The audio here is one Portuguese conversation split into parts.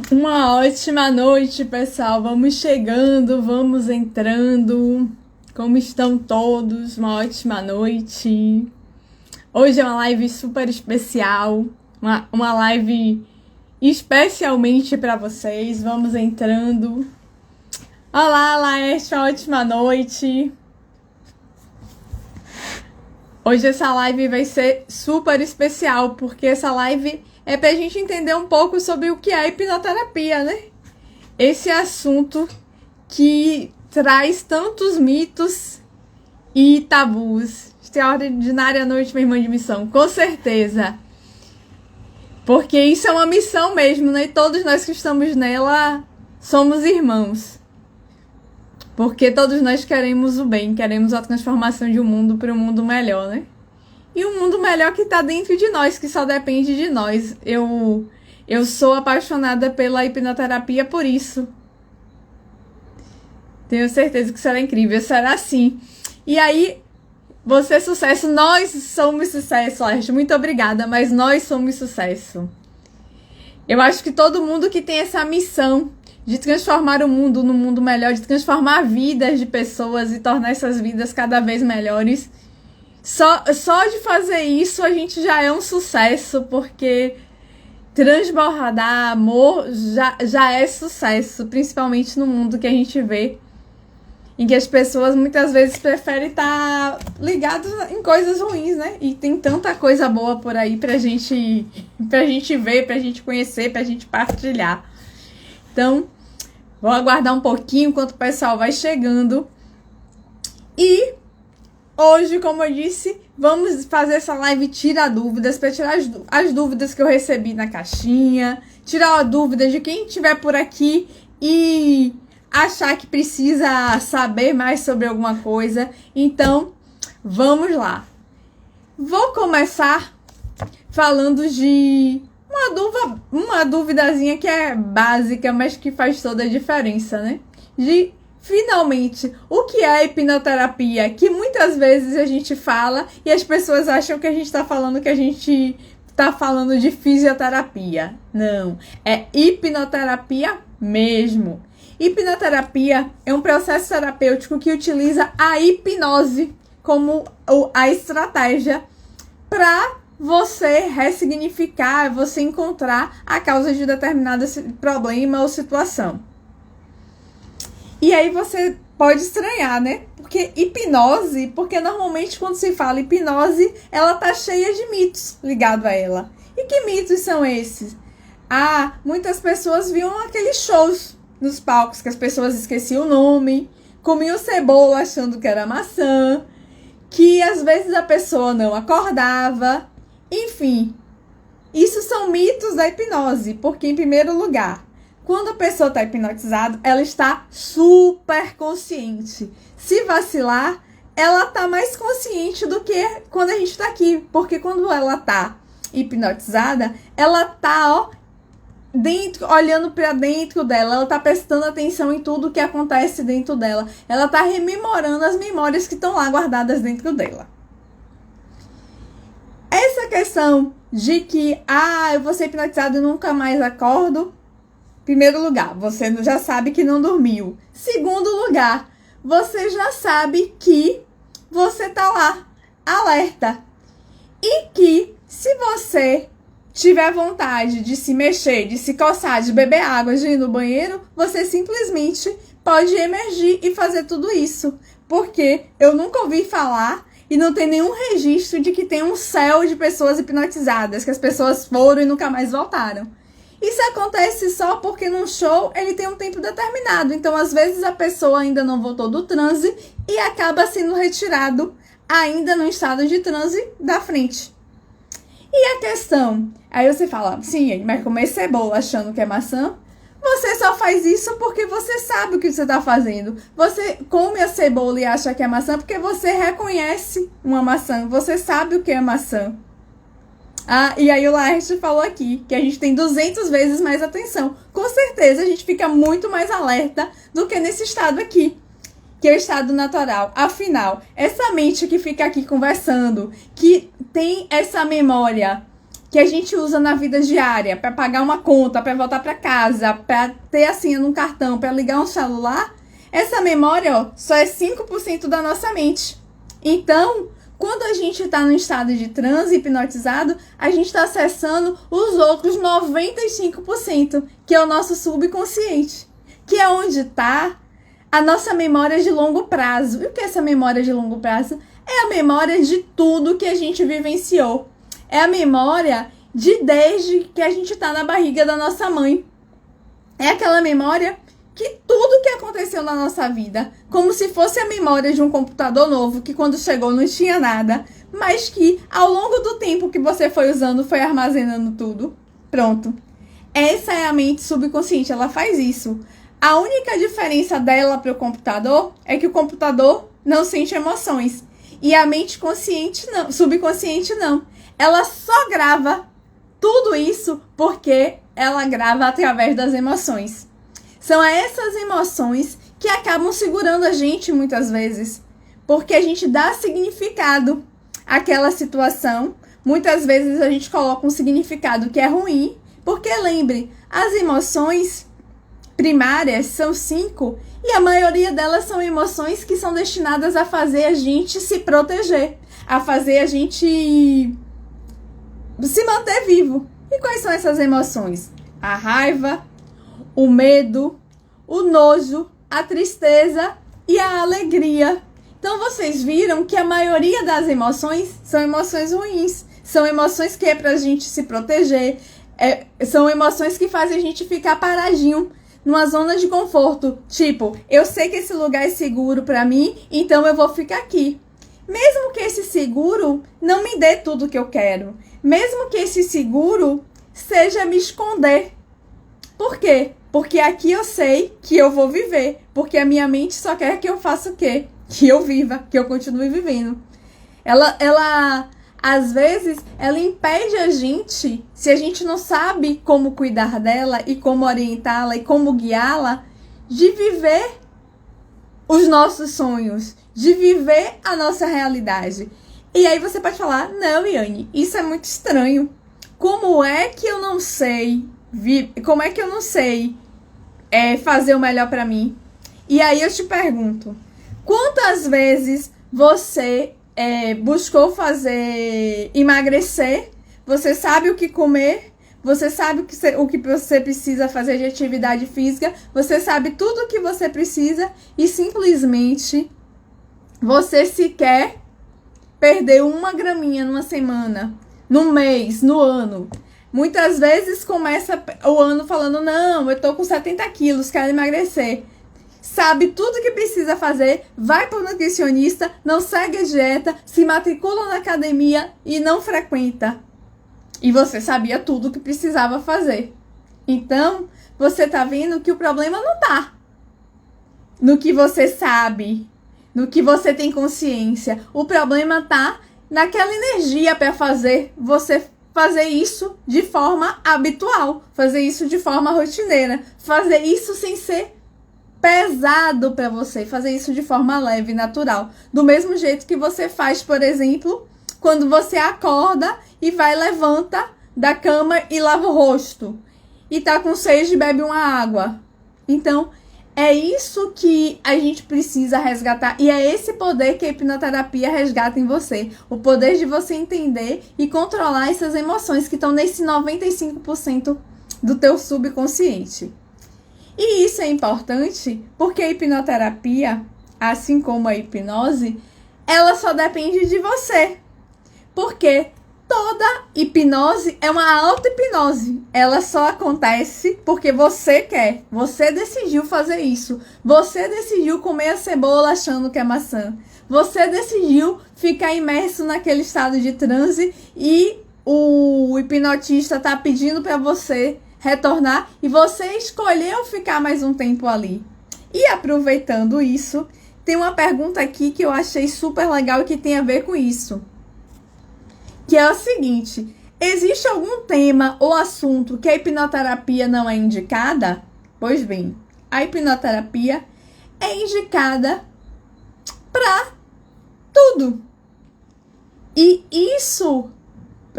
Uma ótima noite, pessoal. Vamos chegando, vamos entrando. Como estão todos? Uma ótima noite. Hoje é uma live super especial, uma live especialmente para vocês. Vamos entrando. Olá, Laerte, uma ótima noite. Hoje essa live vai ser super especial, porque essa live é pra gente entender um pouco sobre o que é hipnoterapia, né? Esse assunto que traz tantos mitos e tabus. Extraordinária noite, minha irmã de missão, com certeza. Porque isso é uma missão mesmo, né? E todos nós que estamos nela somos irmãos. Porque todos nós queremos o bem, queremos a transformação de um mundo para um mundo melhor, né? E um mundo melhor que está dentro de nós, que só depende de nós. Eu sou apaixonada pela hipnoterapia por isso. Tenho certeza que será incrível, será sim. E aí, você é sucesso, nós somos sucesso, Laerte. Muito obrigada, mas nós somos sucesso. Eu acho que todo mundo que tem essa missão de transformar o mundo num mundo melhor, de transformar vidas de pessoas e tornar essas vidas cada vez melhores. Só de fazer isso a gente já é um sucesso, porque transbordar amor já é sucesso, principalmente no mundo que a gente vê, em que as pessoas muitas vezes preferem estar ligadas em coisas ruins, né? E tem tanta coisa boa por aí pra gente ver, pra gente conhecer, pra gente partilhar. Então, vou aguardar um pouquinho enquanto o pessoal vai chegando. E hoje, como eu disse, vamos fazer essa live Tira Dúvidas, para tirar as dúvidas que eu recebi na caixinha, tirar a dúvida de quem estiver por aqui e achar que precisa saber mais sobre alguma coisa. Então, vamos lá. Vou começar falando de uma duvidazinha que é básica, mas que faz toda a diferença, né? Finalmente, o que é hipnoterapia? Que muitas vezes a gente fala e as pessoas acham que a gente está falando de fisioterapia. Não, é hipnoterapia mesmo. Hipnoterapia é um processo terapêutico que utiliza a hipnose como a estratégia para você ressignificar, você encontrar a causa de determinado problema ou situação. E aí você pode estranhar, né? Porque normalmente quando se fala hipnose, ela tá cheia de mitos ligado a ela. E que mitos são esses? Muitas pessoas viam aqueles shows nos palcos que as pessoas esqueciam o nome, comiam cebola achando que era maçã, que às vezes a pessoa não acordava. Enfim, isso são mitos da hipnose, porque em primeiro lugar, quando a pessoa está hipnotizada, ela está super consciente. Se vacilar, ela está mais consciente do que quando a gente está aqui. Porque quando ela está hipnotizada, ela está olhando para dentro dela. Ela está prestando atenção em tudo que acontece dentro dela. Ela está rememorando as memórias que estão lá guardadas dentro dela. Essa questão de que, eu vou ser hipnotizado e nunca mais acordo. Primeiro lugar, você já sabe que não dormiu. Segundo lugar, você já sabe que você tá lá, alerta. E que se você tiver vontade de se mexer, de se coçar, de beber água, de ir no banheiro, você simplesmente pode emergir e fazer tudo isso. Porque eu nunca ouvi falar e não tem nenhum registro de que tem um céu de pessoas hipnotizadas, que as pessoas foram e nunca mais voltaram. Isso acontece só porque num show ele tem um tempo determinado. Então, às vezes, a pessoa ainda não voltou do transe e acaba sendo retirado ainda no estado de transe da frente. E a questão? Aí você fala, sim, mas comer cebola achando que é maçã? Você só faz isso porque você sabe o que você está fazendo. Você come a cebola e acha que é maçã porque você reconhece uma maçã. Você sabe o que é maçã. E aí o Laerte falou aqui que a gente tem 200 vezes mais atenção. Com certeza a gente fica muito mais alerta do que nesse estado aqui, que é o estado natural. Afinal, essa mente que fica aqui conversando, que tem essa memória que a gente usa na vida diária, para pagar uma conta, para voltar para casa, para ter a senha num cartão, para ligar um celular, essa memória, ó, só é 5% da nossa mente. Então, quando a gente está no estado de transe hipnotizado, a gente está acessando os outros 95%, que é o nosso subconsciente, que é onde está a nossa memória de longo prazo. E o que é essa memória de longo prazo? É a memória de tudo que a gente vivenciou. É a memória de desde que a gente está na barriga da nossa mãe. É aquela memória que tudo que aconteceu na nossa vida, como se fosse a memória de um computador novo, que quando chegou não tinha nada, mas que ao longo do tempo que você foi usando, foi armazenando tudo. Pronto. Essa é a mente subconsciente, ela faz isso. A única diferença dela para o computador é que o computador não sente emoções. E a mente consciente não, subconsciente não. Ela só grava tudo isso porque ela grava através das emoções. São essas emoções que acabam segurando a gente muitas vezes. Porque a gente dá significado àquela situação. Muitas vezes a gente coloca um significado que é ruim. Porque lembre, as emoções primárias são 5 e a maioria delas são emoções que são destinadas a fazer a gente se proteger, a fazer a gente se manter vivo. E quais são essas emoções? A raiva, o medo, o nojo, a tristeza e a alegria. Então vocês viram que a maioria das emoções são emoções ruins, são emoções que é pra gente se proteger, são emoções que fazem a gente ficar paradinho numa zona de conforto, tipo, eu sei que esse lugar é seguro pra mim, então eu vou ficar aqui. Mesmo que esse seguro não me dê tudo que eu quero, mesmo que esse seguro seja me esconder. Por quê? Porque aqui eu sei que eu vou viver, porque a minha mente só quer que eu faça o quê? Que eu viva, que eu continue vivendo. Ela às vezes, ela impede a gente, se a gente não sabe como cuidar dela e como orientá-la e como guiá-la, de viver os nossos sonhos, de viver a nossa realidade. E aí você pode falar, não, Iane, isso é muito estranho. Como é que eu não sei, fazer o melhor para mim? E aí eu te pergunto, quantas vezes você buscou emagrecer, você sabe o que comer, você sabe o que você precisa fazer de atividade física, você sabe tudo o que você precisa e simplesmente você sequer perder 1 graminha numa semana, no mês, no ano. Muitas vezes começa o ano falando, não, eu tô com 70 quilos, quero emagrecer. Sabe tudo que precisa fazer, vai para o nutricionista, não segue a dieta, se matricula na academia e não frequenta. E você sabia tudo o que precisava fazer. Então, você tá vendo que o problema não tá no que você sabe, no que você tem consciência. O problema tá naquela energia para você fazer isso de forma habitual, fazer isso de forma rotineira, fazer isso sem ser pesado para você, fazer isso de forma leve, natural. Do mesmo jeito que você faz, por exemplo, quando você acorda e levanta da cama e lava o rosto. E tá com sede e bebe uma água. Então, é isso que a gente precisa resgatar. E é esse poder que a hipnoterapia resgata em você. O poder de você entender e controlar essas emoções que estão nesse 95% do teu subconsciente. E isso é importante porque a hipnoterapia, assim como a hipnose, ela só depende de você. Porque toda hipnose é uma auto-hipnose. Ela só acontece porque você quer. Você decidiu fazer isso. Você decidiu comer a cebola achando que é maçã. Você decidiu ficar imerso naquele estado de transe e o hipnotista está pedindo para você retornar e você escolheu ficar mais um tempo ali. E aproveitando isso, tem uma pergunta aqui que eu achei super legal e que tem a ver com isso. Que é o seguinte, existe algum tema ou assunto que a hipnoterapia não é indicada? Pois bem, a hipnoterapia é indicada para tudo. E isso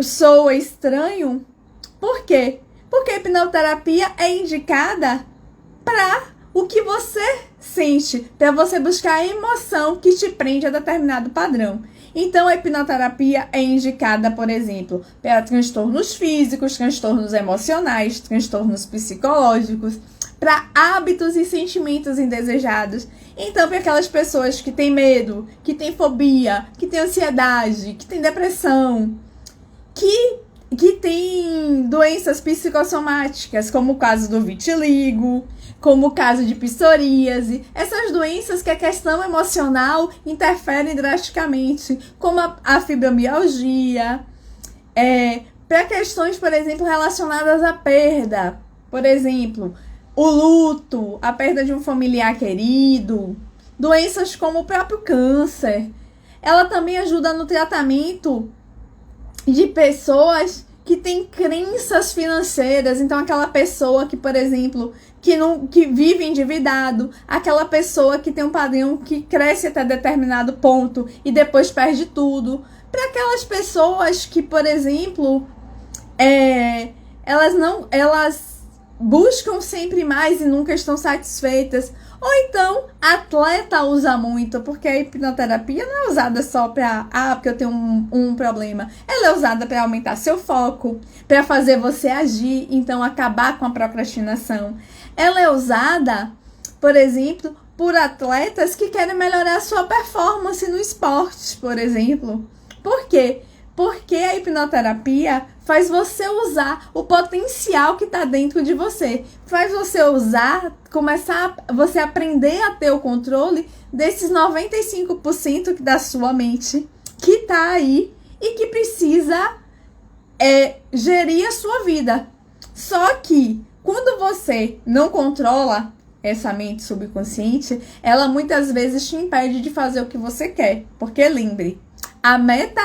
soa estranho. Por quê? Porque a hipnoterapia é indicada para o que você sente, para você buscar a emoção que te prende a determinado padrão. Então, a hipnoterapia é indicada, por exemplo, para transtornos físicos, transtornos emocionais, transtornos psicológicos, para hábitos e sentimentos indesejados. Então, para aquelas pessoas que têm medo, que têm fobia, que têm ansiedade, que têm depressão, que têm doenças psicossomáticas, como o caso do vitiligo, como o caso de psoríase, essas doenças que a questão emocional interfere drasticamente, como a fibromialgia, para questões, por exemplo, relacionadas à perda, por exemplo, o luto, a perda de um familiar querido, doenças como o próprio câncer. Ela também ajuda no tratamento de pessoas que têm crenças financeiras. Então, aquela pessoa que, por exemplo, que vive endividado, aquela pessoa que tem um padrão que cresce até determinado ponto e depois perde tudo. Para aquelas pessoas que, por exemplo, elas buscam sempre mais e nunca estão satisfeitas. Ou então, atleta usa muito, porque a hipnoterapia não é usada só para, porque eu tenho um problema. Ela é usada para aumentar seu foco, para fazer você agir, então acabar com a procrastinação. Ela é usada, por exemplo, por atletas que querem melhorar a sua performance no esporte, por exemplo. Por quê? Porque a hipnoterapia faz você usar o potencial que está dentro de você. Faz você você aprender a ter o controle desses 95% da sua mente que está aí e que precisa gerir a sua vida. Só que quando você não controla essa mente subconsciente, ela muitas vezes te impede de fazer o que você quer. Porque lembre, a meta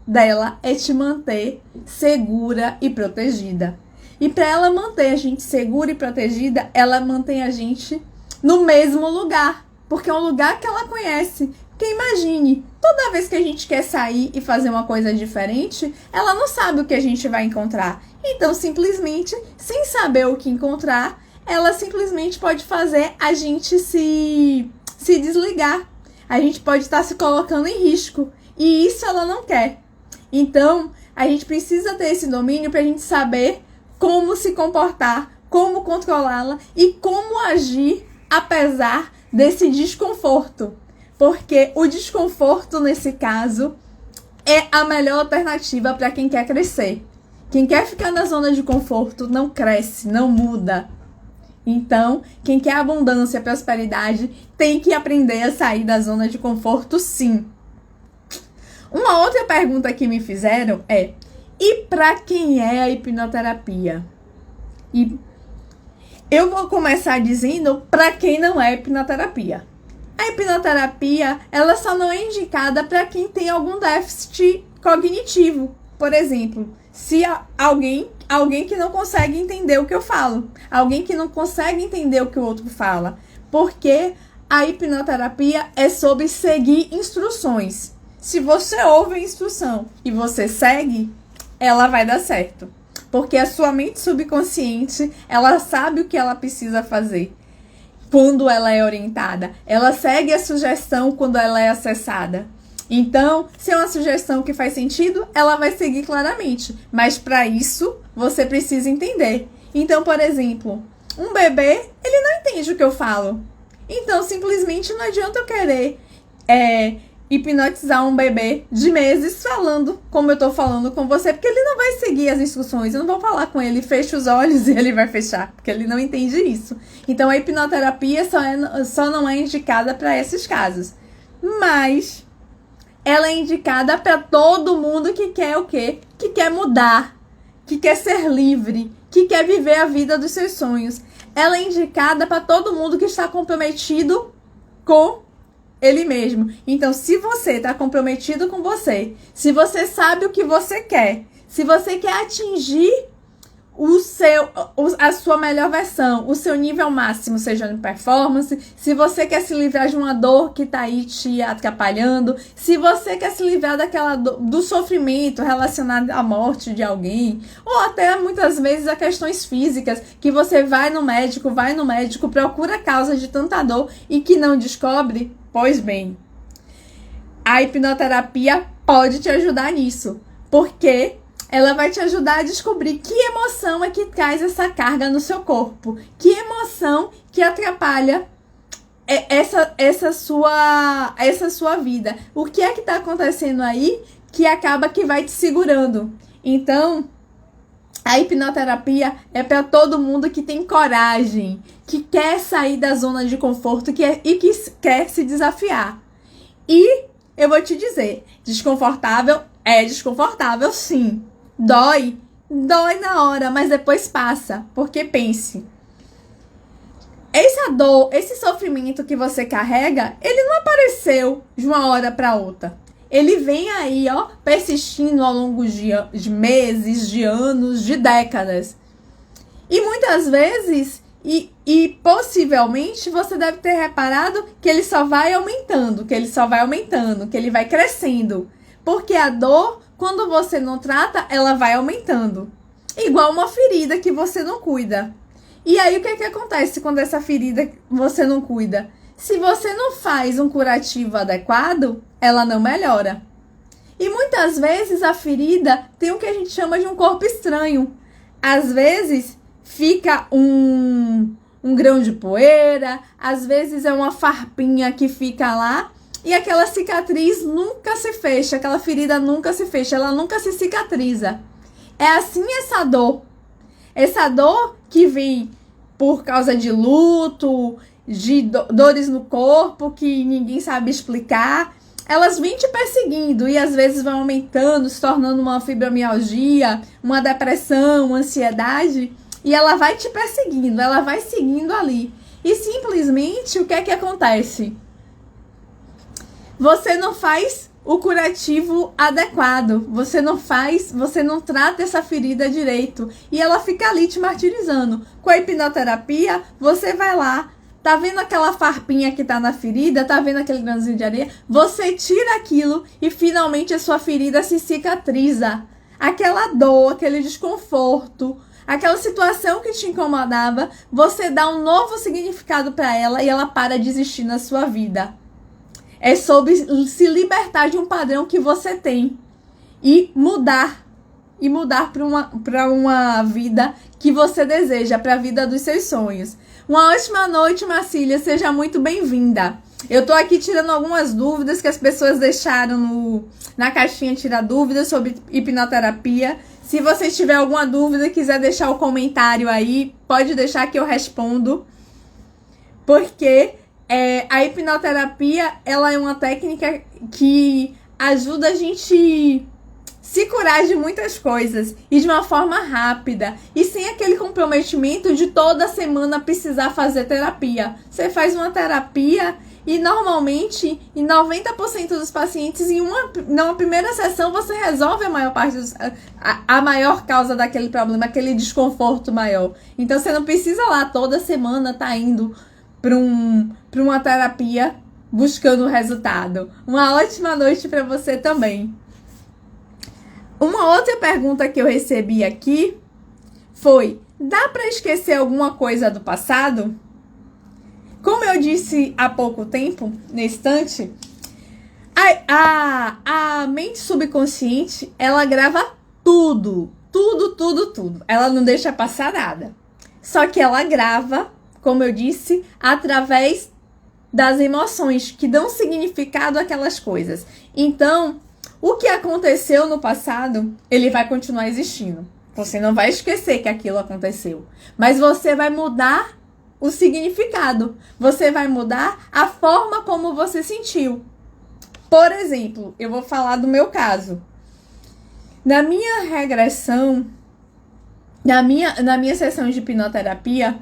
dela é te manter segura e protegida. E para ela manter a gente segura e protegida, ela mantém a gente no mesmo lugar. Porque é um lugar que ela conhece. Porque imagine, toda vez que a gente quer sair e fazer uma coisa diferente, ela não sabe o que a gente vai encontrar. Então, simplesmente, sem saber o que encontrar, ela simplesmente pode fazer a gente se desligar. A gente pode estar se colocando em risco. E isso ela não quer. Então, a gente precisa ter esse domínio para a gente saber como se comportar, como controlá-la e como agir apesar desse desconforto. Porque o desconforto, nesse caso, é a melhor alternativa para quem quer crescer. Quem quer ficar na zona de conforto não cresce, não muda. Então, quem quer abundância, prosperidade, tem que aprender a sair da zona de conforto, sim. Uma outra pergunta que me fizeram é: e para quem é a hipnoterapia? E eu vou começar dizendo para quem não é hipnoterapia. A hipnoterapia, ela só não é indicada para quem tem algum déficit cognitivo. Por exemplo, se alguém que não consegue entender o que eu falo, alguém que não consegue entender o que o outro fala, porque a hipnoterapia é sobre seguir instruções. Se você ouve a instrução e você segue, ela vai dar certo. Porque a sua mente subconsciente, ela sabe o que ela precisa fazer quando ela é orientada. Ela segue a sugestão quando ela é acessada. Então, se é uma sugestão que faz sentido, ela vai seguir claramente. Mas para isso, você precisa entender. Então, por exemplo, um bebê, ele não entende o que eu falo. Então, simplesmente não adianta eu querer hipnotizar um bebê de meses falando como eu tô falando com você, porque ele não vai seguir as instruções. Eu não vou falar com ele, fecha os olhos e ele vai fechar, porque ele não entende isso. Então, a hipnoterapia só não é indicada para esses casos. Mas ela é indicada para todo mundo que quer o quê? Que quer mudar, que quer ser livre, que quer viver a vida dos seus sonhos. Ela é indicada para todo mundo que está comprometido com ele mesmo. Então, se você está comprometido com você, se você sabe o que você quer, se você quer atingir a sua melhor versão, o seu nível máximo, seja de performance, se você quer se livrar de uma dor que tá aí te atrapalhando, se você quer se livrar daquela do sofrimento relacionado à morte de alguém, ou até muitas vezes a questões físicas, que você vai no médico, procura a causa de tanta dor e que não descobre, pois bem, a hipnoterapia pode te ajudar nisso, porque ela vai te ajudar a descobrir que emoção é que traz essa carga no seu corpo. Que emoção que atrapalha essa sua vida. O que é que está acontecendo aí que acaba que vai te segurando. Então, a hipnoterapia é para todo mundo que tem coragem, que quer sair da zona de conforto e que quer se desafiar. E eu vou te dizer, desconfortável é desconfortável sim. Dói na hora, mas depois passa. Porque pense, essa dor, esse sofrimento que você carrega, ele não apareceu de uma hora para outra. Ele vem aí, persistindo ao longo de meses, de anos, de décadas. E muitas vezes, e possivelmente, você deve ter reparado que ele só vai aumentando, que ele vai crescendo. Porque a dor, quando você não trata, ela vai aumentando. Igual uma ferida que você não cuida. E aí, o que acontece quando essa ferida você não cuida? Se você não faz um curativo adequado, ela não melhora. E muitas vezes a ferida tem o que a gente chama de um corpo estranho. Às vezes fica um grão de poeira, às vezes é uma farpinha que fica lá e aquela cicatriz nunca se fecha, aquela ferida nunca se fecha, ela nunca se cicatriza. É assim essa dor. Essa dor que vem por causa de luto, de dores no corpo que ninguém sabe explicar, elas vêm te perseguindo e às vezes vão aumentando, se tornando uma fibromialgia, uma depressão, uma ansiedade, e ela vai te perseguindo, ela vai seguindo ali. E simplesmente o que é que acontece? Você não faz o curativo adequado, você não trata essa ferida direito e ela fica ali te martirizando. Com a hipnoterapia, você vai lá, tá vendo aquela farpinha que tá na ferida, tá vendo aquele grãozinho de areia? Você tira aquilo e finalmente a sua ferida se cicatriza. Aquela dor, aquele desconforto, aquela situação que te incomodava, você dá um novo significado para ela e ela para de existir na sua vida. É sobre se libertar de um padrão que você tem e mudar para uma vida que você deseja, para a vida dos seus sonhos. Uma ótima noite, Marcília, seja muito bem-vinda. Eu tô aqui tirando algumas dúvidas que as pessoas deixaram na caixinha tirar dúvidas sobre hipnoterapia. Se você tiver alguma dúvida e quiser deixar o comentário aí, pode deixar que eu respondo. Porque a hipnoterapia, ela é uma técnica que ajuda a gente se curar de muitas coisas e de uma forma rápida e sem aquele comprometimento de toda semana precisar fazer terapia. Você faz uma terapia e normalmente em 90% dos pacientes numa primeira sessão você resolve a maior parte a maior causa daquele problema, aquele desconforto maior. Então você não precisa lá toda semana tá indo para uma terapia buscando resultado. Uma ótima noite para você também. Uma outra pergunta que eu recebi aqui foi: dá para esquecer alguma coisa do passado? Como eu disse há pouco tempo, no instante, a mente subconsciente, ela grava tudo. Ela não deixa passar nada. Só que ela grava, como eu disse, através das emoções que dão significado àquelas coisas. Então, o que aconteceu no passado, ele vai continuar existindo. Você não vai esquecer que aquilo aconteceu. Mas você vai mudar o significado. Você vai mudar a forma como você sentiu. Por exemplo, eu vou falar do meu caso. Na minha regressão, na minha sessão de hipnoterapia,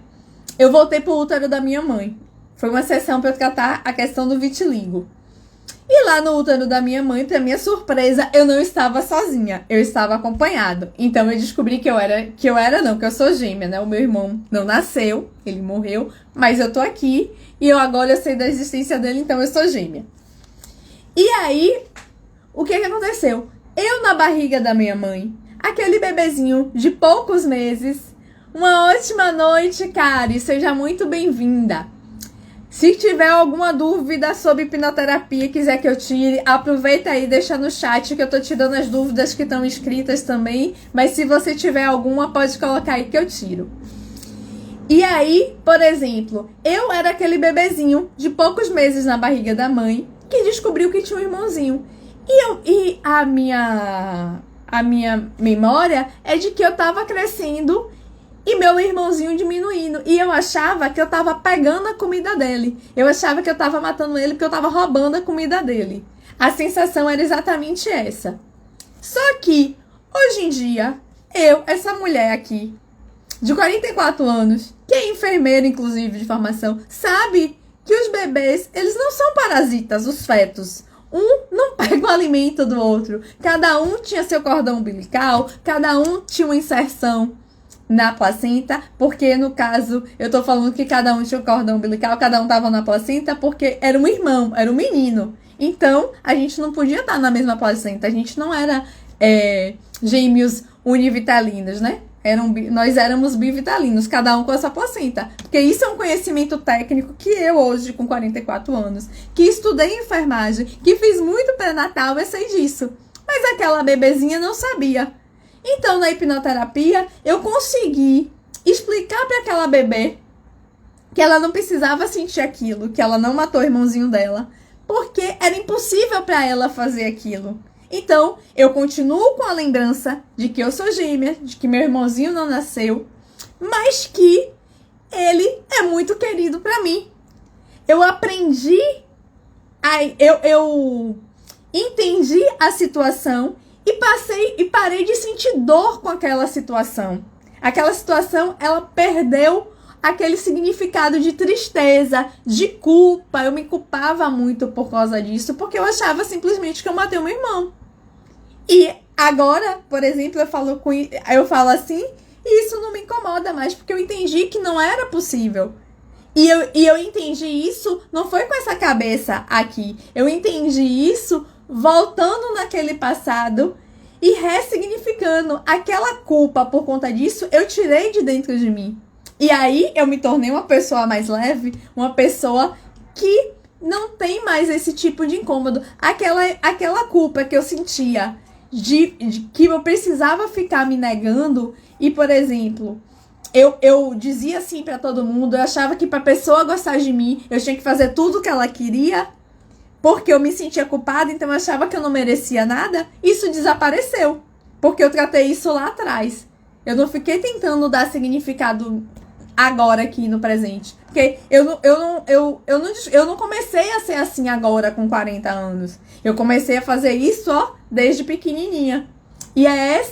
eu voltei pro útero da minha mãe. Foi uma sessão para eu tratar a questão do vitiligo. E lá no útero da minha mãe, pra minha surpresa, eu não estava sozinha, eu estava acompanhado. Então eu descobri que eu sou gêmea, né? O meu irmão não nasceu, ele morreu, mas eu tô aqui e agora eu sei da existência dele, então eu sou gêmea. E aí, o que aconteceu? Eu na barriga da minha mãe, aquele bebezinho de poucos meses. Uma ótima noite, Kari, seja muito bem-vinda. Se tiver alguma dúvida sobre hipnoterapia, quiser que eu tire, aproveita aí, deixa no chat que eu tô tirando as dúvidas que estão escritas também. Mas se você tiver alguma, pode colocar aí que eu tiro. E aí, por exemplo, eu era aquele bebezinho de poucos meses na barriga da mãe que descobriu que tinha um irmãozinho. E a minha memória é de que eu tava crescendo e meu irmãozinho diminuindo. E eu achava que eu tava pegando a comida dele. Eu achava que eu tava matando ele porque eu tava roubando a comida dele. A sensação era exatamente essa. Só que, hoje em dia, essa mulher aqui, de 44 anos, que é enfermeira, inclusive, de formação, sabe que os bebês, eles não são parasitas, os fetos. Um não pega o alimento do outro. Cada um tinha seu cordão umbilical, cada um tinha uma inserção na placenta, porque no caso, eu tô falando que cada um tinha o cordão umbilical, cada um tava na placenta, porque era um irmão, era um menino. Então, a gente não podia estar na mesma placenta, a gente não era gêmeos univitalinos, né? Nós éramos bivitalinos, cada um com essa placenta. Porque isso é um conhecimento técnico que eu hoje, com 44 anos, que estudei enfermagem, que fiz muito pré-natal, eu sei disso. Mas aquela bebezinha não sabia. Então, na hipnoterapia, eu consegui explicar para aquela bebê que ela não precisava sentir aquilo, que ela não matou o irmãozinho dela, porque era impossível para ela fazer aquilo. Então, eu continuo com a lembrança de que eu sou gêmea, de que meu irmãozinho não nasceu, mas que ele é muito querido para mim. Eu aprendi, eu entendi a situação e parei de sentir dor com aquela situação. Aquela situação, ela perdeu aquele significado de tristeza, de culpa. Eu me culpava muito por causa disso, porque eu achava simplesmente que eu matei o meu irmão. E agora, por exemplo, eu falo assim, e isso não me incomoda mais, porque eu entendi que não era possível. E eu entendi isso, não foi com essa cabeça aqui. Eu entendi isso voltando naquele passado e ressignificando aquela culpa por conta disso, eu tirei de dentro de mim. E aí eu me tornei uma pessoa mais leve, uma pessoa que não tem mais esse tipo de incômodo. Aquela culpa que eu sentia de que eu precisava ficar me negando e, por exemplo, eu dizia assim pra todo mundo, eu achava que pra pessoa gostar de mim, eu tinha que fazer tudo o que ela queria, porque eu me sentia culpada, então eu achava que eu não merecia nada. Isso desapareceu, porque eu tratei isso lá atrás. Eu não fiquei tentando dar significado agora aqui no presente. Porque eu não comecei a ser assim agora com 40 anos. Eu comecei a fazer isso, desde pequenininha. E é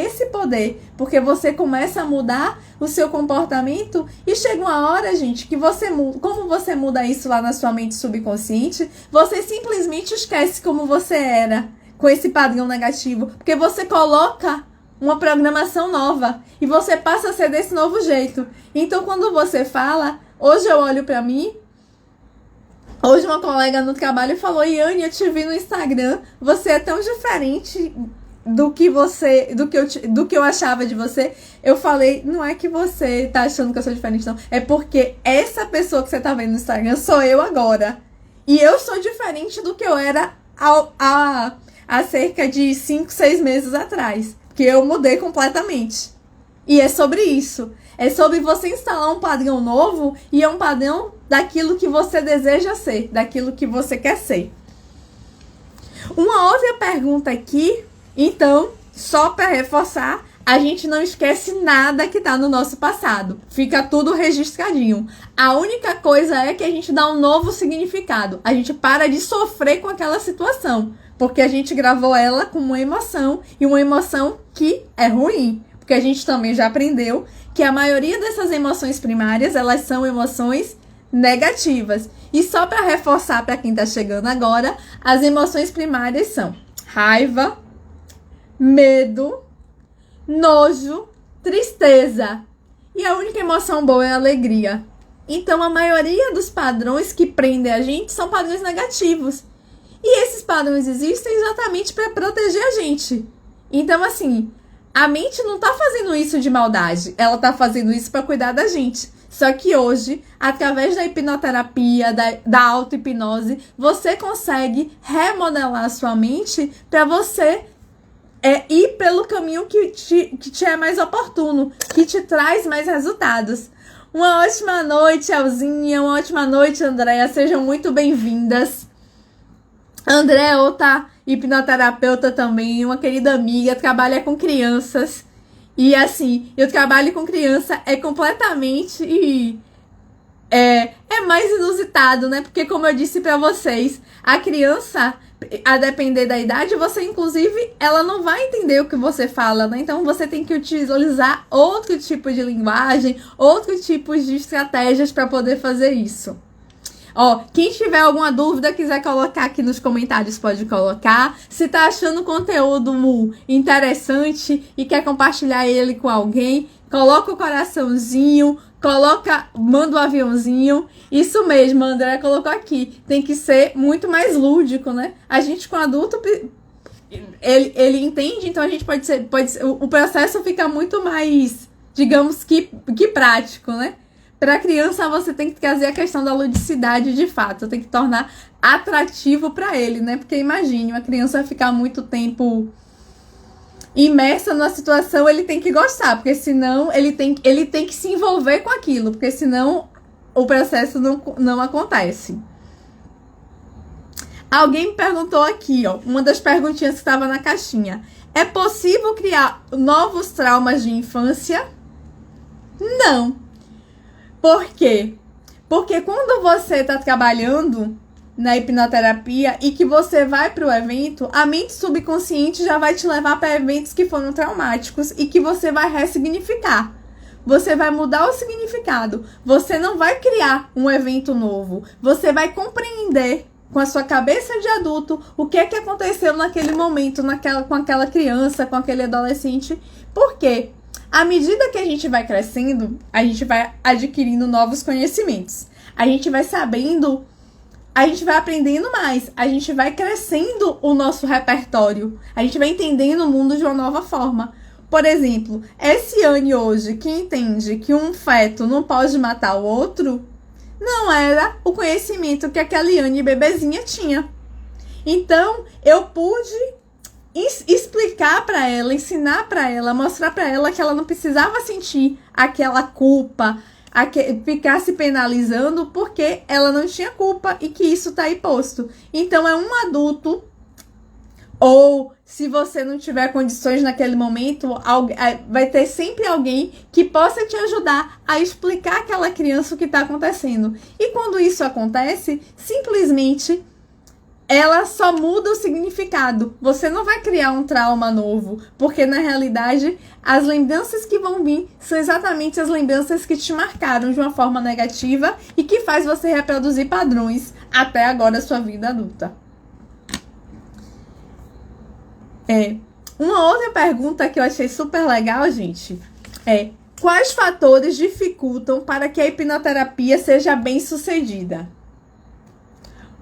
esse poder, porque você começa a mudar o seu comportamento e chega uma hora, gente, que você muda. Como você muda isso lá na sua mente subconsciente, você simplesmente esquece como você era com esse padrão negativo, porque você coloca uma programação nova e você passa a ser desse novo jeito. Então, quando você fala, hoje eu olho pra mim, hoje uma colega no trabalho falou: Iane, eu te vi no Instagram, você é tão diferente do que eu achava de você. Eu falei, não é que você tá achando que eu sou diferente, não. É porque essa pessoa que você tá vendo no Instagram sou eu agora. E eu sou diferente do que eu era há cerca de 5, 6 meses atrás. Que eu mudei completamente. E é sobre isso. É sobre você instalar um padrão novo e é um padrão daquilo que você deseja ser, daquilo que você quer ser. Uma outra pergunta aqui. Então, só para reforçar, a gente não esquece nada que tá no nosso passado. Fica tudo registradinho. A única coisa é que a gente dá um novo significado. A gente para de sofrer com aquela situação. Porque a gente gravou ela com uma emoção. E uma emoção que é ruim. Porque a gente também já aprendeu que a maioria dessas emoções primárias, elas são emoções negativas. E só para reforçar para quem tá chegando agora, as emoções primárias são raiva, medo, nojo, tristeza. E a única emoção boa é a alegria. Então, a maioria dos padrões que prendem a gente são padrões negativos. E esses padrões existem exatamente para proteger a gente. Então, assim, a mente não tá fazendo isso de maldade. Ela tá fazendo isso para cuidar da gente. Só que hoje, através da hipnoterapia, da auto-hipnose, você consegue remodelar a sua mente para você ir pelo caminho que te é mais oportuno, que te traz mais resultados. Uma ótima noite, Elzinha. Uma ótima noite, Andréia. Sejam muito bem-vindas. Andréia é outra hipnoterapeuta também, uma querida amiga, trabalha com crianças. E assim, eu trabalho com criança completamente é mais inusitado, né? Porque como eu disse pra vocês, a criança, a depender da idade, você inclusive, ela não vai entender o que você fala, né? Então você tem que utilizar outro tipo de linguagem, outros tipos de estratégias para poder fazer isso. Ó, quem tiver alguma dúvida, quiser colocar aqui nos comentários, pode colocar. Se tá achando o conteúdo interessante e quer compartilhar ele com alguém, coloca o coraçãozinho, manda o aviãozinho. Isso mesmo, a André colocou aqui. Tem que ser muito mais lúdico, né? A gente com adulto, ele entende, então a gente pode ser, o processo fica muito mais, digamos que prático, né? Para a criança, você tem que trazer a questão da ludicidade de fato, tem que tornar atrativo para ele, né? Porque imagine, uma criança vai ficar muito tempo imersa numa situação, ele tem que gostar, porque senão ele tem que se envolver com aquilo, porque senão o processo não acontece. Alguém me perguntou aqui, ó, uma das perguntinhas que estava na caixinha. É possível criar novos traumas de infância? Não. Por quê? Porque quando você está trabalhando na hipnoterapia e que você vai para o evento, a mente subconsciente já vai te levar para eventos que foram traumáticos e que você vai ressignificar. Você vai mudar o significado. Você não vai criar um evento novo. Você vai compreender com a sua cabeça de adulto o que é que aconteceu naquele momento, com aquela criança, com aquele adolescente. Por quê? À medida que a gente vai crescendo, a gente vai adquirindo novos conhecimentos. A gente vai sabendo, a gente vai aprendendo mais. A gente vai crescendo o nosso repertório. A gente vai entendendo o mundo de uma nova forma. Por exemplo, esse Anne hoje, que entende que um feto não pode matar o outro, não era o conhecimento que aquela Anne bebezinha tinha. Então, eu pude explicar para ela, ensinar para ela, mostrar para ela que ela não precisava sentir aquela culpa, ficar se penalizando porque ela não tinha culpa e que isso tá aí posto. Então é um adulto, ou se você não tiver condições naquele momento, vai ter sempre alguém que possa te ajudar a explicar àquela criança o que está acontecendo. E quando isso acontece, simplesmente ela só muda o significado. Você não vai criar um trauma novo, porque na realidade as lembranças que vão vir são exatamente as lembranças que te marcaram de uma forma negativa e que faz você reproduzir padrões até agora a sua vida adulta. Uma outra pergunta que eu achei super legal, gente, quais fatores dificultam para que a hipnoterapia seja bem sucedida?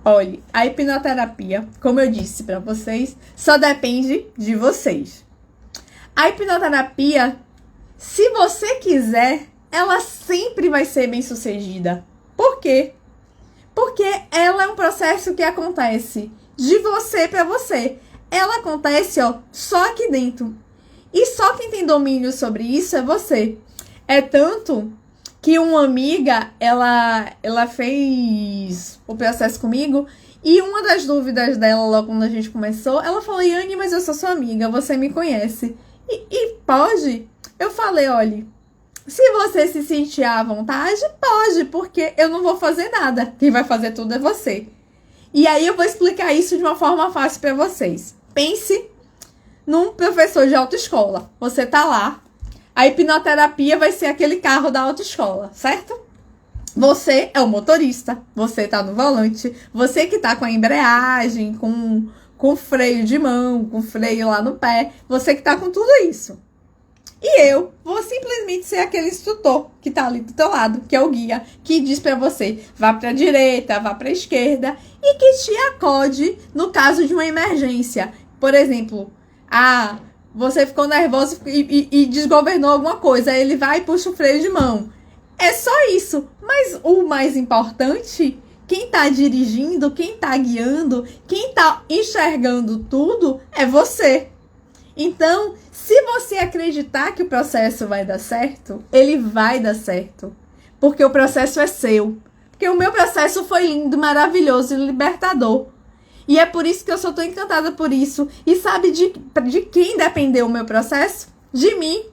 Olha, a hipnoterapia, como eu disse para vocês, só depende de vocês. A hipnoterapia, se você quiser, ela sempre vai ser bem sucedida. Por quê? Porque ela é um processo que acontece de você para você. Ela acontece, só aqui dentro. E só quem tem domínio sobre isso é você. É tanto que uma amiga, ela fez o processo comigo e uma das dúvidas dela, logo quando a gente começou, ela falou: Anne, mas eu sou sua amiga, você me conhece. E pode? Eu falei: olha, se você se sentir à vontade, pode, porque eu não vou fazer nada. Quem vai fazer tudo é você. E aí eu vou explicar isso de uma forma fácil para vocês. Pense num professor de autoescola. Você tá lá. A hipnoterapia vai ser aquele carro da autoescola, certo? Você é o motorista, você tá no volante, você que tá com a embreagem, com freio de mão, com freio lá no pé, você que tá com tudo isso. E eu vou simplesmente ser aquele instrutor que tá ali do teu lado, que é o guia, que diz pra você, vá pra direita, vá pra esquerda, e que te acode no caso de uma emergência. Por exemplo, você ficou nervoso e desgovernou alguma coisa, aí ele vai e puxa o freio de mão. É só isso, mas o mais importante, quem tá dirigindo, quem tá guiando, quem tá enxergando tudo é você. Então, se você acreditar que o processo vai dar certo, ele vai dar certo. Porque o processo é seu. Porque o meu processo foi lindo, maravilhoso e libertador. E é por isso que eu só tô encantada por isso. E sabe de quem dependeu o meu processo? De mim.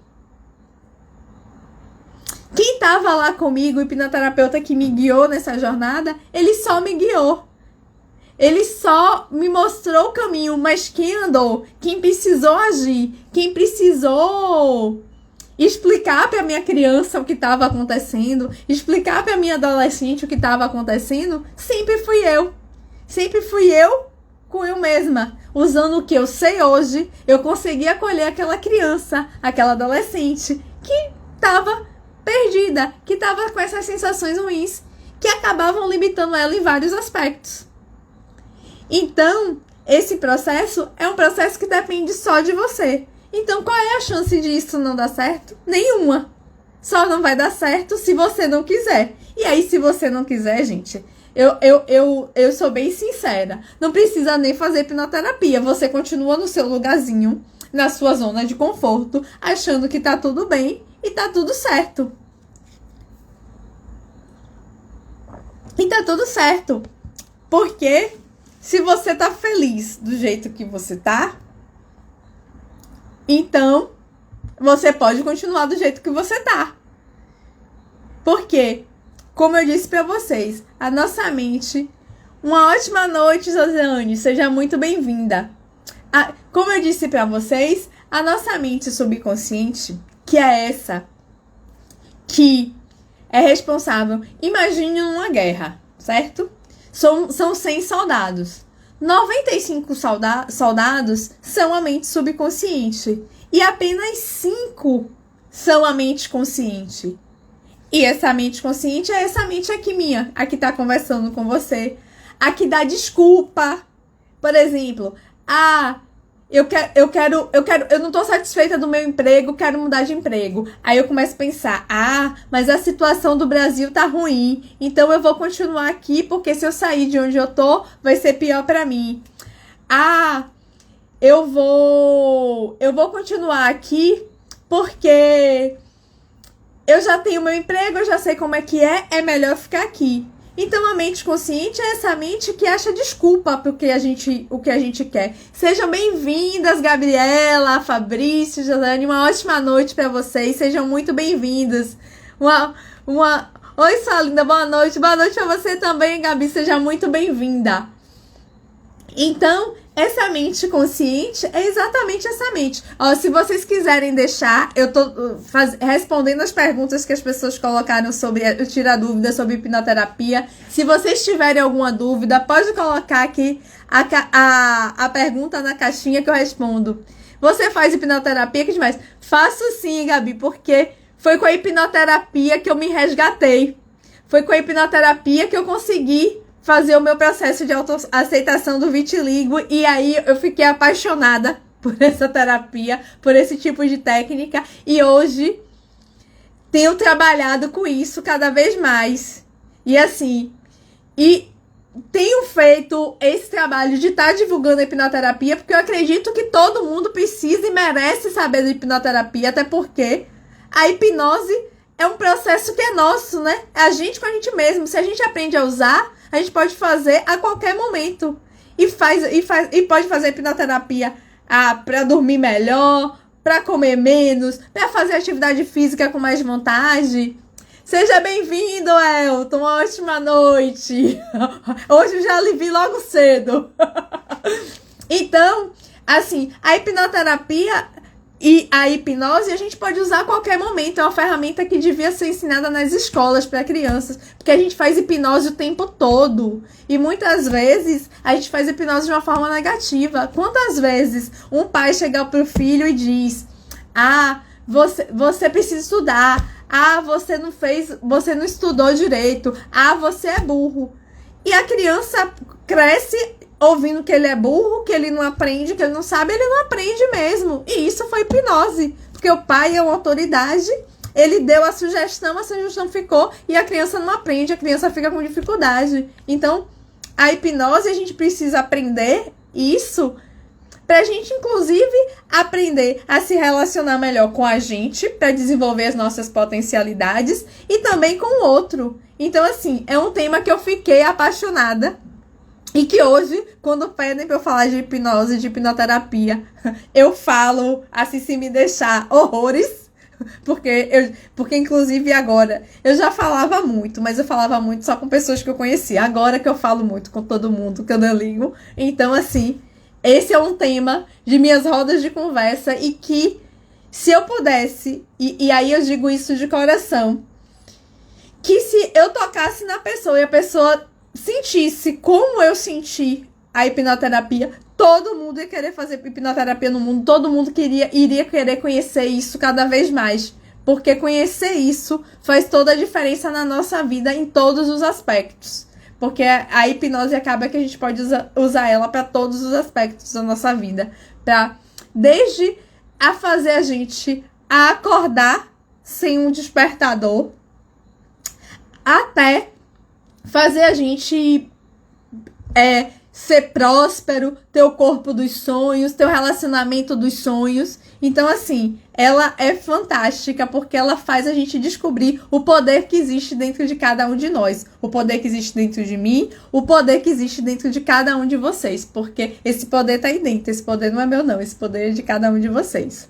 Quem tava lá comigo, o hipnoterapeuta que me guiou nessa jornada, ele só me guiou. Ele só me mostrou o caminho, mas quem andou, quem precisou agir, quem precisou explicar para minha criança o que estava acontecendo, explicar para minha adolescente o que estava acontecendo, sempre fui eu. Sempre fui eu com eu mesma. Usando o que eu sei hoje, eu consegui acolher aquela criança, aquela adolescente que estava perdida, que estava com essas sensações ruins, que acabavam limitando ela em vários aspectos. Então, esse processo é um processo que depende só de você. Então, qual é a chance disso não dar certo? Nenhuma. Só não vai dar certo se você não quiser. E aí, se você não quiser, gente, eu sou bem sincera. Não precisa nem fazer hipnoterapia. Você continua no seu lugarzinho, na sua zona de conforto, achando que tá tudo bem e tá tudo certo. E tá tudo certo. Porque se você tá feliz do jeito que você tá, então você pode continuar do jeito que você tá. Porque, como eu disse pra vocês, a nossa mente... Uma ótima noite, Josiane. Seja muito bem-vinda. Como eu disse pra vocês, a nossa mente subconsciente, que é essa, que é responsável... Imagine uma guerra, certo? São 100 soldados. 95 soldados são a mente subconsciente. E apenas 5 são a mente consciente. E essa mente consciente é essa mente aqui minha. A que tá conversando com você. A que dá desculpa. Por exemplo, eu não tô satisfeita do meu emprego, quero mudar de emprego. Aí eu começo a pensar, mas a situação do Brasil tá ruim, então eu vou continuar aqui, porque se eu sair de onde eu tô, vai ser pior pra mim. Eu vou continuar aqui, porque eu já tenho meu emprego, eu já sei como é melhor ficar aqui. Então, a mente consciente é essa mente que acha desculpa para o que a gente quer. Sejam bem-vindas, Gabriela, Fabrício, Josiane. Uma ótima noite para vocês. Sejam muito bem-vindos. Oi, sua linda. Boa noite. Boa noite para você também, Gabi. Seja muito bem-vinda. Então, essa mente consciente é exatamente essa mente. Se vocês quiserem deixar, eu tô respondendo as perguntas que as pessoas colocaram sobre tirar dúvidas sobre hipnoterapia. Se vocês tiverem alguma dúvida, pode colocar aqui a pergunta na caixinha que eu respondo. Você faz hipnoterapia? Que demais. Faço sim, Gabi, porque foi com a hipnoterapia que eu me resgatei. Foi com a hipnoterapia que eu consegui fazer o meu processo de autoaceitação do vitiligo, e aí eu fiquei apaixonada por essa terapia, por esse tipo de técnica, e hoje tenho trabalhado com isso cada vez mais. E assim, tenho feito esse trabalho de estar divulgando a hipnoterapia, porque eu acredito que todo mundo precisa e merece saber da hipnoterapia, até porque a hipnose é um processo que é nosso, né? É a gente com a gente mesmo. Se a gente aprende a usar, a gente pode fazer a qualquer momento. E pode fazer hipnoterapia para dormir melhor, para comer menos, para fazer atividade física com mais vontade. Seja bem-vindo, Elton. Uma ótima noite. Hoje eu já lhe vi logo cedo. Então, assim, a hipnoterapia E a hipnose a gente pode usar a qualquer momento. É uma ferramenta que devia ser ensinada nas escolas para crianças. Porque a gente faz hipnose o tempo todo. E muitas vezes a gente faz hipnose de uma forma negativa. Quantas vezes um pai chega pro filho e diz: ah, você precisa estudar. Ah, você não estudou direito. Ah, você é burro. E a criança cresce ouvindo que ele é burro, que ele não aprende, que ele não sabe, ele não aprende mesmo. E isso foi hipnose. Porque o pai é uma autoridade, ele deu a sugestão ficou, e a criança não aprende, a criança fica com dificuldade. Então, a hipnose, a gente precisa aprender isso pra gente, inclusive, aprender a se relacionar melhor com a gente, pra desenvolver as nossas potencialidades, e também com o outro. Então, assim, é um tema que eu fiquei apaixonada. E que hoje, quando pedem pra eu falar de hipnose, de hipnoterapia, eu falo, assim, se me deixar, horrores. Porque inclusive, agora, eu já falava muito, mas eu falava muito só com pessoas que eu conhecia. Agora que eu falo muito com todo mundo, que eu não ligo. Então, assim, esse é um tema de minhas rodas de conversa e que, se eu pudesse, e aí eu digo isso de coração, que se eu tocasse na pessoa e a pessoa sentisse como eu senti a hipnoterapia, todo mundo ia querer fazer hipnoterapia no mundo, todo mundo iria querer conhecer isso cada vez mais, porque conhecer isso faz toda a diferença na nossa vida em todos os aspectos, porque a hipnose acaba que a gente pode usar ela para todos os aspectos da nossa vida, desde a fazer a gente acordar sem um despertador, até fazer a gente ser próspero, ter o corpo dos sonhos, ter o relacionamento dos sonhos. Então, assim, ela é fantástica porque ela faz a gente descobrir o poder que existe dentro de cada um de nós. O poder que existe dentro de mim, o poder que existe dentro de cada um de vocês. Porque esse poder tá aí dentro, esse poder não é meu não, esse poder é de cada um de vocês.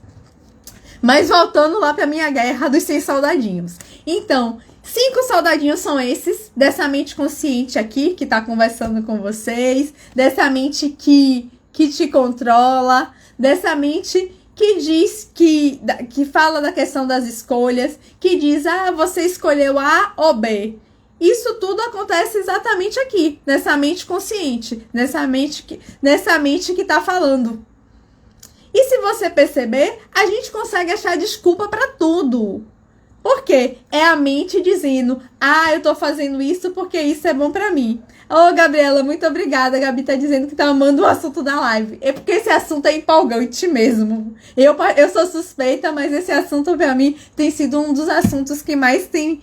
Mas voltando lá pra minha guerra dos 100 soldadinhos. Então, 5 soldadinhos são esses, dessa mente consciente aqui, que tá conversando com vocês, dessa mente que te controla, dessa mente que diz, que fala da questão das escolhas, que diz, você escolheu A ou B. Isso tudo acontece exatamente aqui, nessa mente consciente, nessa mente que tá falando. E se você perceber, a gente consegue achar desculpa para tudo. Por quê? É a mente dizendo, eu tô fazendo isso porque isso é bom pra mim. Ô, Gabriela, muito obrigada. A Gabi tá dizendo que tá amando o assunto da live. É porque esse assunto é empolgante mesmo. Eu sou suspeita, mas esse assunto pra mim tem sido um dos assuntos que mais tem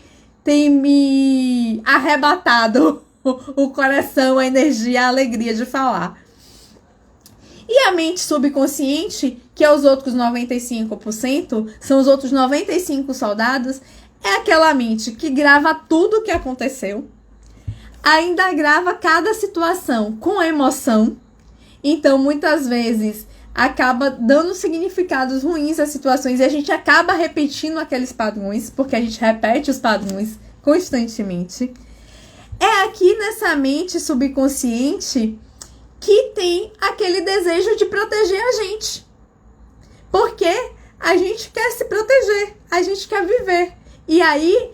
me arrebatado o coração, a energia, a alegria de falar. E a mente subconsciente, que é os outros 95%, são os outros 95 soldados, é aquela mente que grava tudo o que aconteceu, ainda grava cada situação com emoção, então muitas vezes acaba dando significados ruins às situações e a gente acaba repetindo aqueles padrões, porque a gente repete os padrões constantemente. É aqui nessa mente subconsciente que tem aquele desejo de proteger a gente. Porque a gente quer se proteger, a gente quer viver. E aí,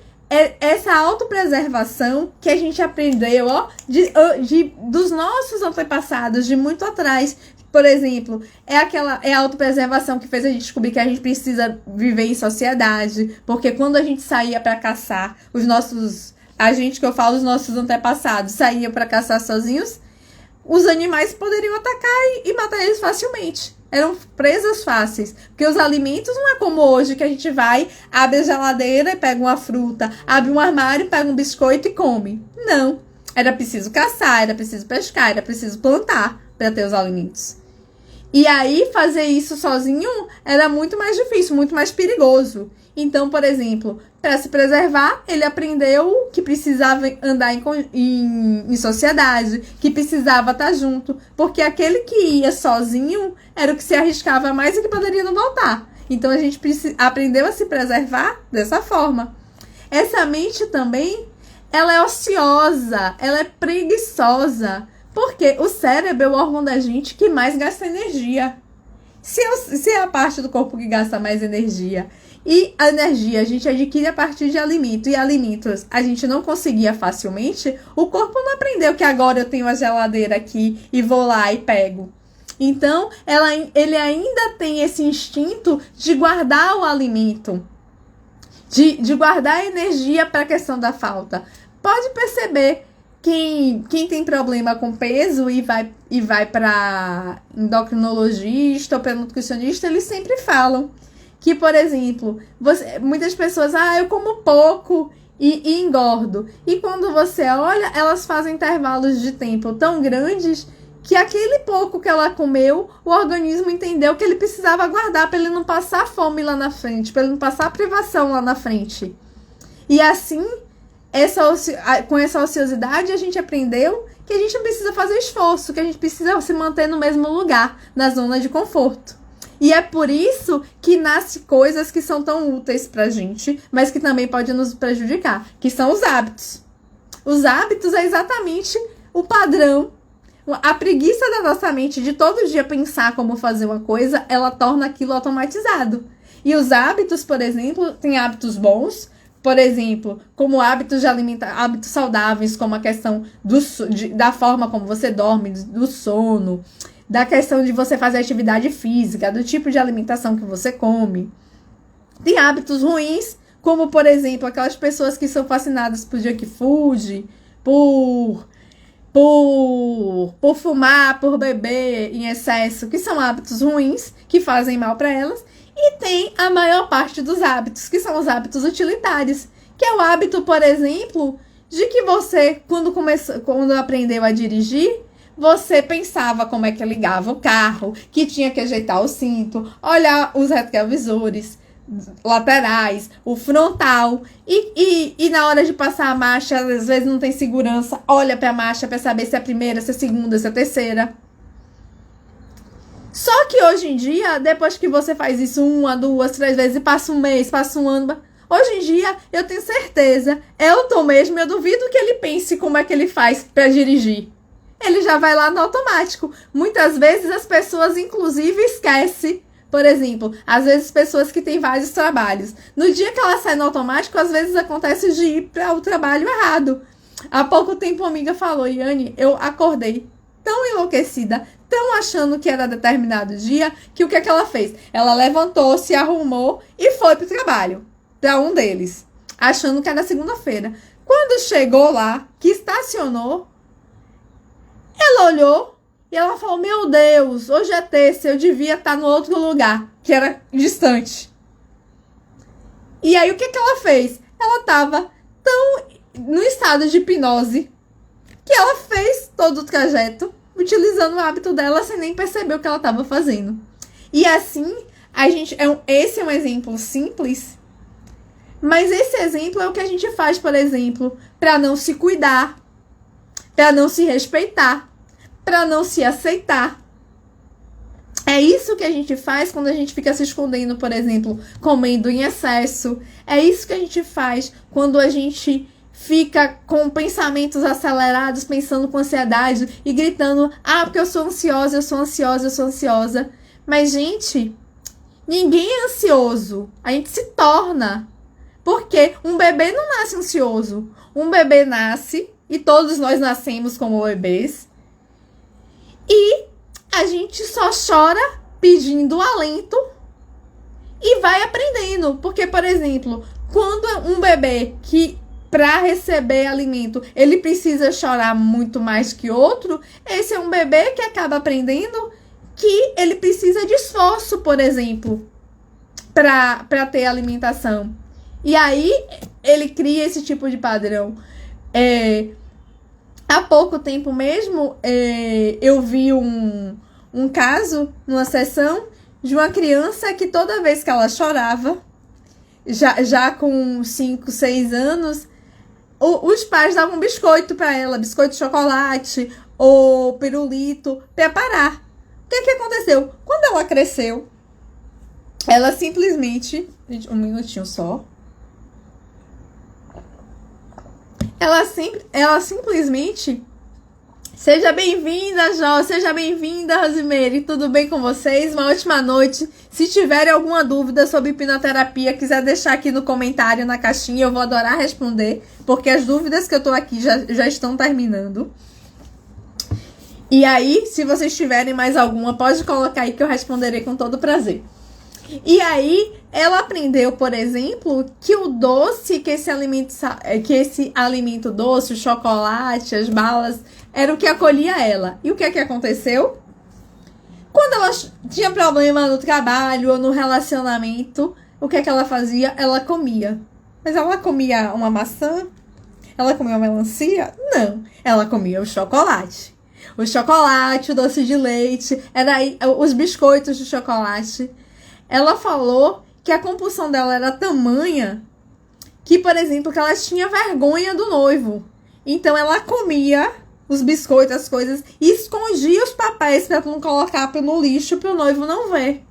essa autopreservação que a gente aprendeu, dos nossos antepassados, de muito atrás. Por exemplo, é a autopreservação que fez a gente descobrir que a gente precisa viver em sociedade. Porque quando a gente saía para caçar, os nossos antepassados, saíam para caçar sozinhos, os animais poderiam atacar e matar eles facilmente. Eram presas fáceis. Porque os alimentos não é como hoje, que a gente vai, abre a geladeira e pega uma fruta, abre um armário, pega um biscoito e come. Não. Era preciso caçar, era preciso pescar, era preciso plantar para ter os alimentos. E aí, fazer isso sozinho era muito mais difícil, muito mais perigoso. Então, por exemplo, para se preservar, ele aprendeu que precisava andar em sociedade, que precisava estar junto, porque aquele que ia sozinho era o que se arriscava mais e que poderia não voltar. Então, a gente aprendeu a se preservar dessa forma. Essa mente também, ela é ociosa, ela é preguiçosa, porque o cérebro é o órgão da gente que mais gasta energia. Se é a parte do corpo que gasta mais energia, e a energia a gente adquire a partir de alimento, e alimentos a gente não conseguia facilmente, o corpo não aprendeu que agora eu tenho a geladeira aqui e vou lá e pego. Então, ele ainda tem esse instinto de guardar o alimento, de guardar energia para a questão da falta. Pode perceber, quem tem problema com peso e vai para endocrinologista ou para nutricionista, eles sempre falam que, por exemplo, muitas pessoas, eu como pouco e engordo. E quando você olha, elas fazem intervalos de tempo tão grandes que aquele pouco que ela comeu, o organismo entendeu que ele precisava guardar para ele não passar fome lá na frente, para ele não passar privação lá na frente. E assim, com essa ociosidade, a gente aprendeu que a gente não precisa fazer esforço, que a gente precisa se manter no mesmo lugar, na zona de conforto. E é por isso que nascem coisas que são tão úteis pra gente, mas que também podem nos prejudicar, que são os hábitos. Os hábitos é exatamente o padrão. A preguiça da nossa mente de todo dia pensar como fazer uma coisa, ela torna aquilo automatizado. E os hábitos, por exemplo, tem hábitos bons, por exemplo, como hábitos de hábitos saudáveis, como a questão da forma como você dorme, do sono, da questão de você fazer atividade física, do tipo de alimentação que você come. Tem hábitos ruins, como, por exemplo, aquelas pessoas que são fascinadas por junk food, por fumar, por beber em excesso, que são hábitos ruins, que fazem mal para elas. E tem a maior parte dos hábitos, que são os hábitos utilitários, que é o hábito, por exemplo, de que você, quando aprendeu a dirigir, você pensava como é que ligava o carro, que tinha que ajeitar o cinto, olhar os retrovisores laterais, o frontal, e na hora de passar a marcha, às vezes não tem segurança, olha para a marcha para saber se é a primeira, se é a segunda, se é a terceira. Só que hoje em dia, depois que você faz isso 1, 2, 3 vezes, e passa um mês, passa um ano, hoje em dia, eu tenho certeza, Elton mesmo, eu duvido que ele pense como é que ele faz para dirigir. Ele já vai lá no automático. Muitas vezes as pessoas, inclusive, esquecem. Por exemplo, às vezes pessoas que têm vários trabalhos. No dia que ela sai no automático, às vezes acontece de ir para o trabalho errado. Há pouco tempo uma amiga falou, Yane, eu acordei tão enlouquecida, tão achando que era determinado dia, que o que é que ela fez? Ela levantou, se arrumou e foi para o trabalho, para um deles, achando que era segunda-feira. Quando chegou lá, que estacionou, ela olhou e ela falou, meu Deus, hoje é terça, eu devia estar no outro lugar, que era distante. E aí o que ela fez? Ela estava tão no estado de hipnose que ela fez todo o trajeto utilizando o hábito dela sem nem perceber o que ela estava fazendo. E assim, esse é um exemplo simples, mas esse exemplo é o que a gente faz, por exemplo, para não se cuidar, para não se respeitar, para não se aceitar. É isso que a gente faz quando a gente fica se escondendo, por exemplo, comendo em excesso. É isso que a gente faz quando a gente fica com pensamentos acelerados, pensando com ansiedade e gritando, porque eu sou ansiosa, eu sou ansiosa, eu sou ansiosa. Mas, gente, ninguém é ansioso. A gente se torna. Porque um bebê não nasce ansioso. Um bebê nasce, e todos nós nascemos como bebês, e a gente só chora pedindo alento e vai aprendendo. Porque, por exemplo, quando um bebê que, para receber alimento, ele precisa chorar muito mais que outro, esse é um bebê que acaba aprendendo que ele precisa de esforço, por exemplo, para ter alimentação. E aí, ele cria esse tipo de padrão. Há pouco tempo mesmo, eu vi um caso, numa sessão, de uma criança que toda vez que ela chorava, já com 5, 6 anos, os pais davam biscoito para ela, biscoito de chocolate ou pirulito, para parar. O que aconteceu? Quando ela cresceu, ela simplesmente... Gente, um minutinho só. Ela simplesmente Seja bem-vinda, Jó, seja bem-vinda, Rosimeire, tudo bem com vocês? Uma ótima noite. Se tiverem alguma dúvida sobre hipnoterapia, quiser deixar aqui no comentário, na caixinha, eu vou adorar responder, porque as dúvidas que eu tô aqui já estão terminando. E aí, se vocês tiverem mais alguma, pode colocar aí que eu responderei com todo prazer. E aí, ela aprendeu, por exemplo, que o doce, que esse alimento doce, o chocolate, as balas, era o que acolhia ela. E o que é que aconteceu? Quando ela tinha problema no trabalho ou no relacionamento, o que é que ela fazia? Ela comia. Mas ela comia uma maçã? Ela comia uma melancia? Não. Ela comia o chocolate. O chocolate, o doce de leite, os biscoitos de chocolate. Ela falou que a compulsão dela era tamanha que, por exemplo, que ela tinha vergonha do noivo. Então, ela comia os biscoitos, as coisas, e escondia os papéis para não colocar no lixo para o noivo não ver.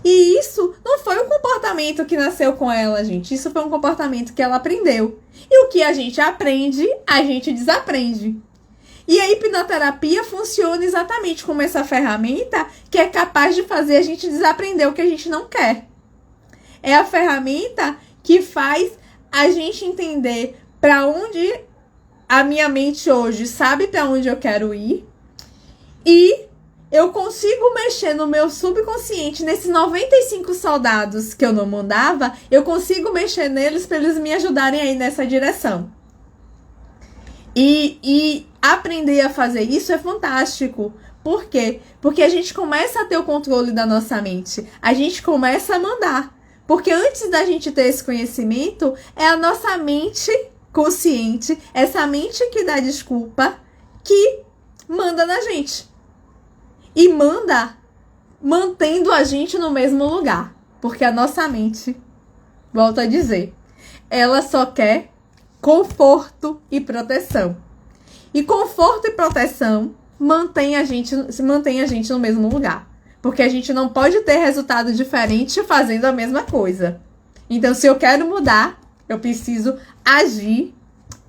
E isso não foi um comportamento que nasceu com ela, gente. Isso foi um comportamento que ela aprendeu. E o que a gente aprende, a gente desaprende. E a hipnoterapia funciona exatamente como essa ferramenta que é capaz de fazer a gente desaprender o que a gente não quer. É a ferramenta que faz a gente entender para onde a minha mente hoje sabe para onde eu quero ir. E eu consigo mexer no meu subconsciente, nesses 95 soldados que eu não mandava, eu consigo mexer neles para eles me ajudarem aí nessa direção. E aprender a fazer isso é fantástico. Por quê? Porque a gente começa a ter o controle da nossa mente. A gente começa a mandar. Porque antes da gente ter esse conhecimento, é a nossa mente consciente, essa mente que dá desculpa, que manda na gente. E manda mantendo a gente no mesmo lugar. Porque a nossa mente, volto a dizer, ela só quer conforto e proteção. E conforto e proteção mantém a gente no mesmo lugar. Porque a gente não pode ter resultado diferente fazendo a mesma coisa. Então, se eu quero mudar, eu preciso agir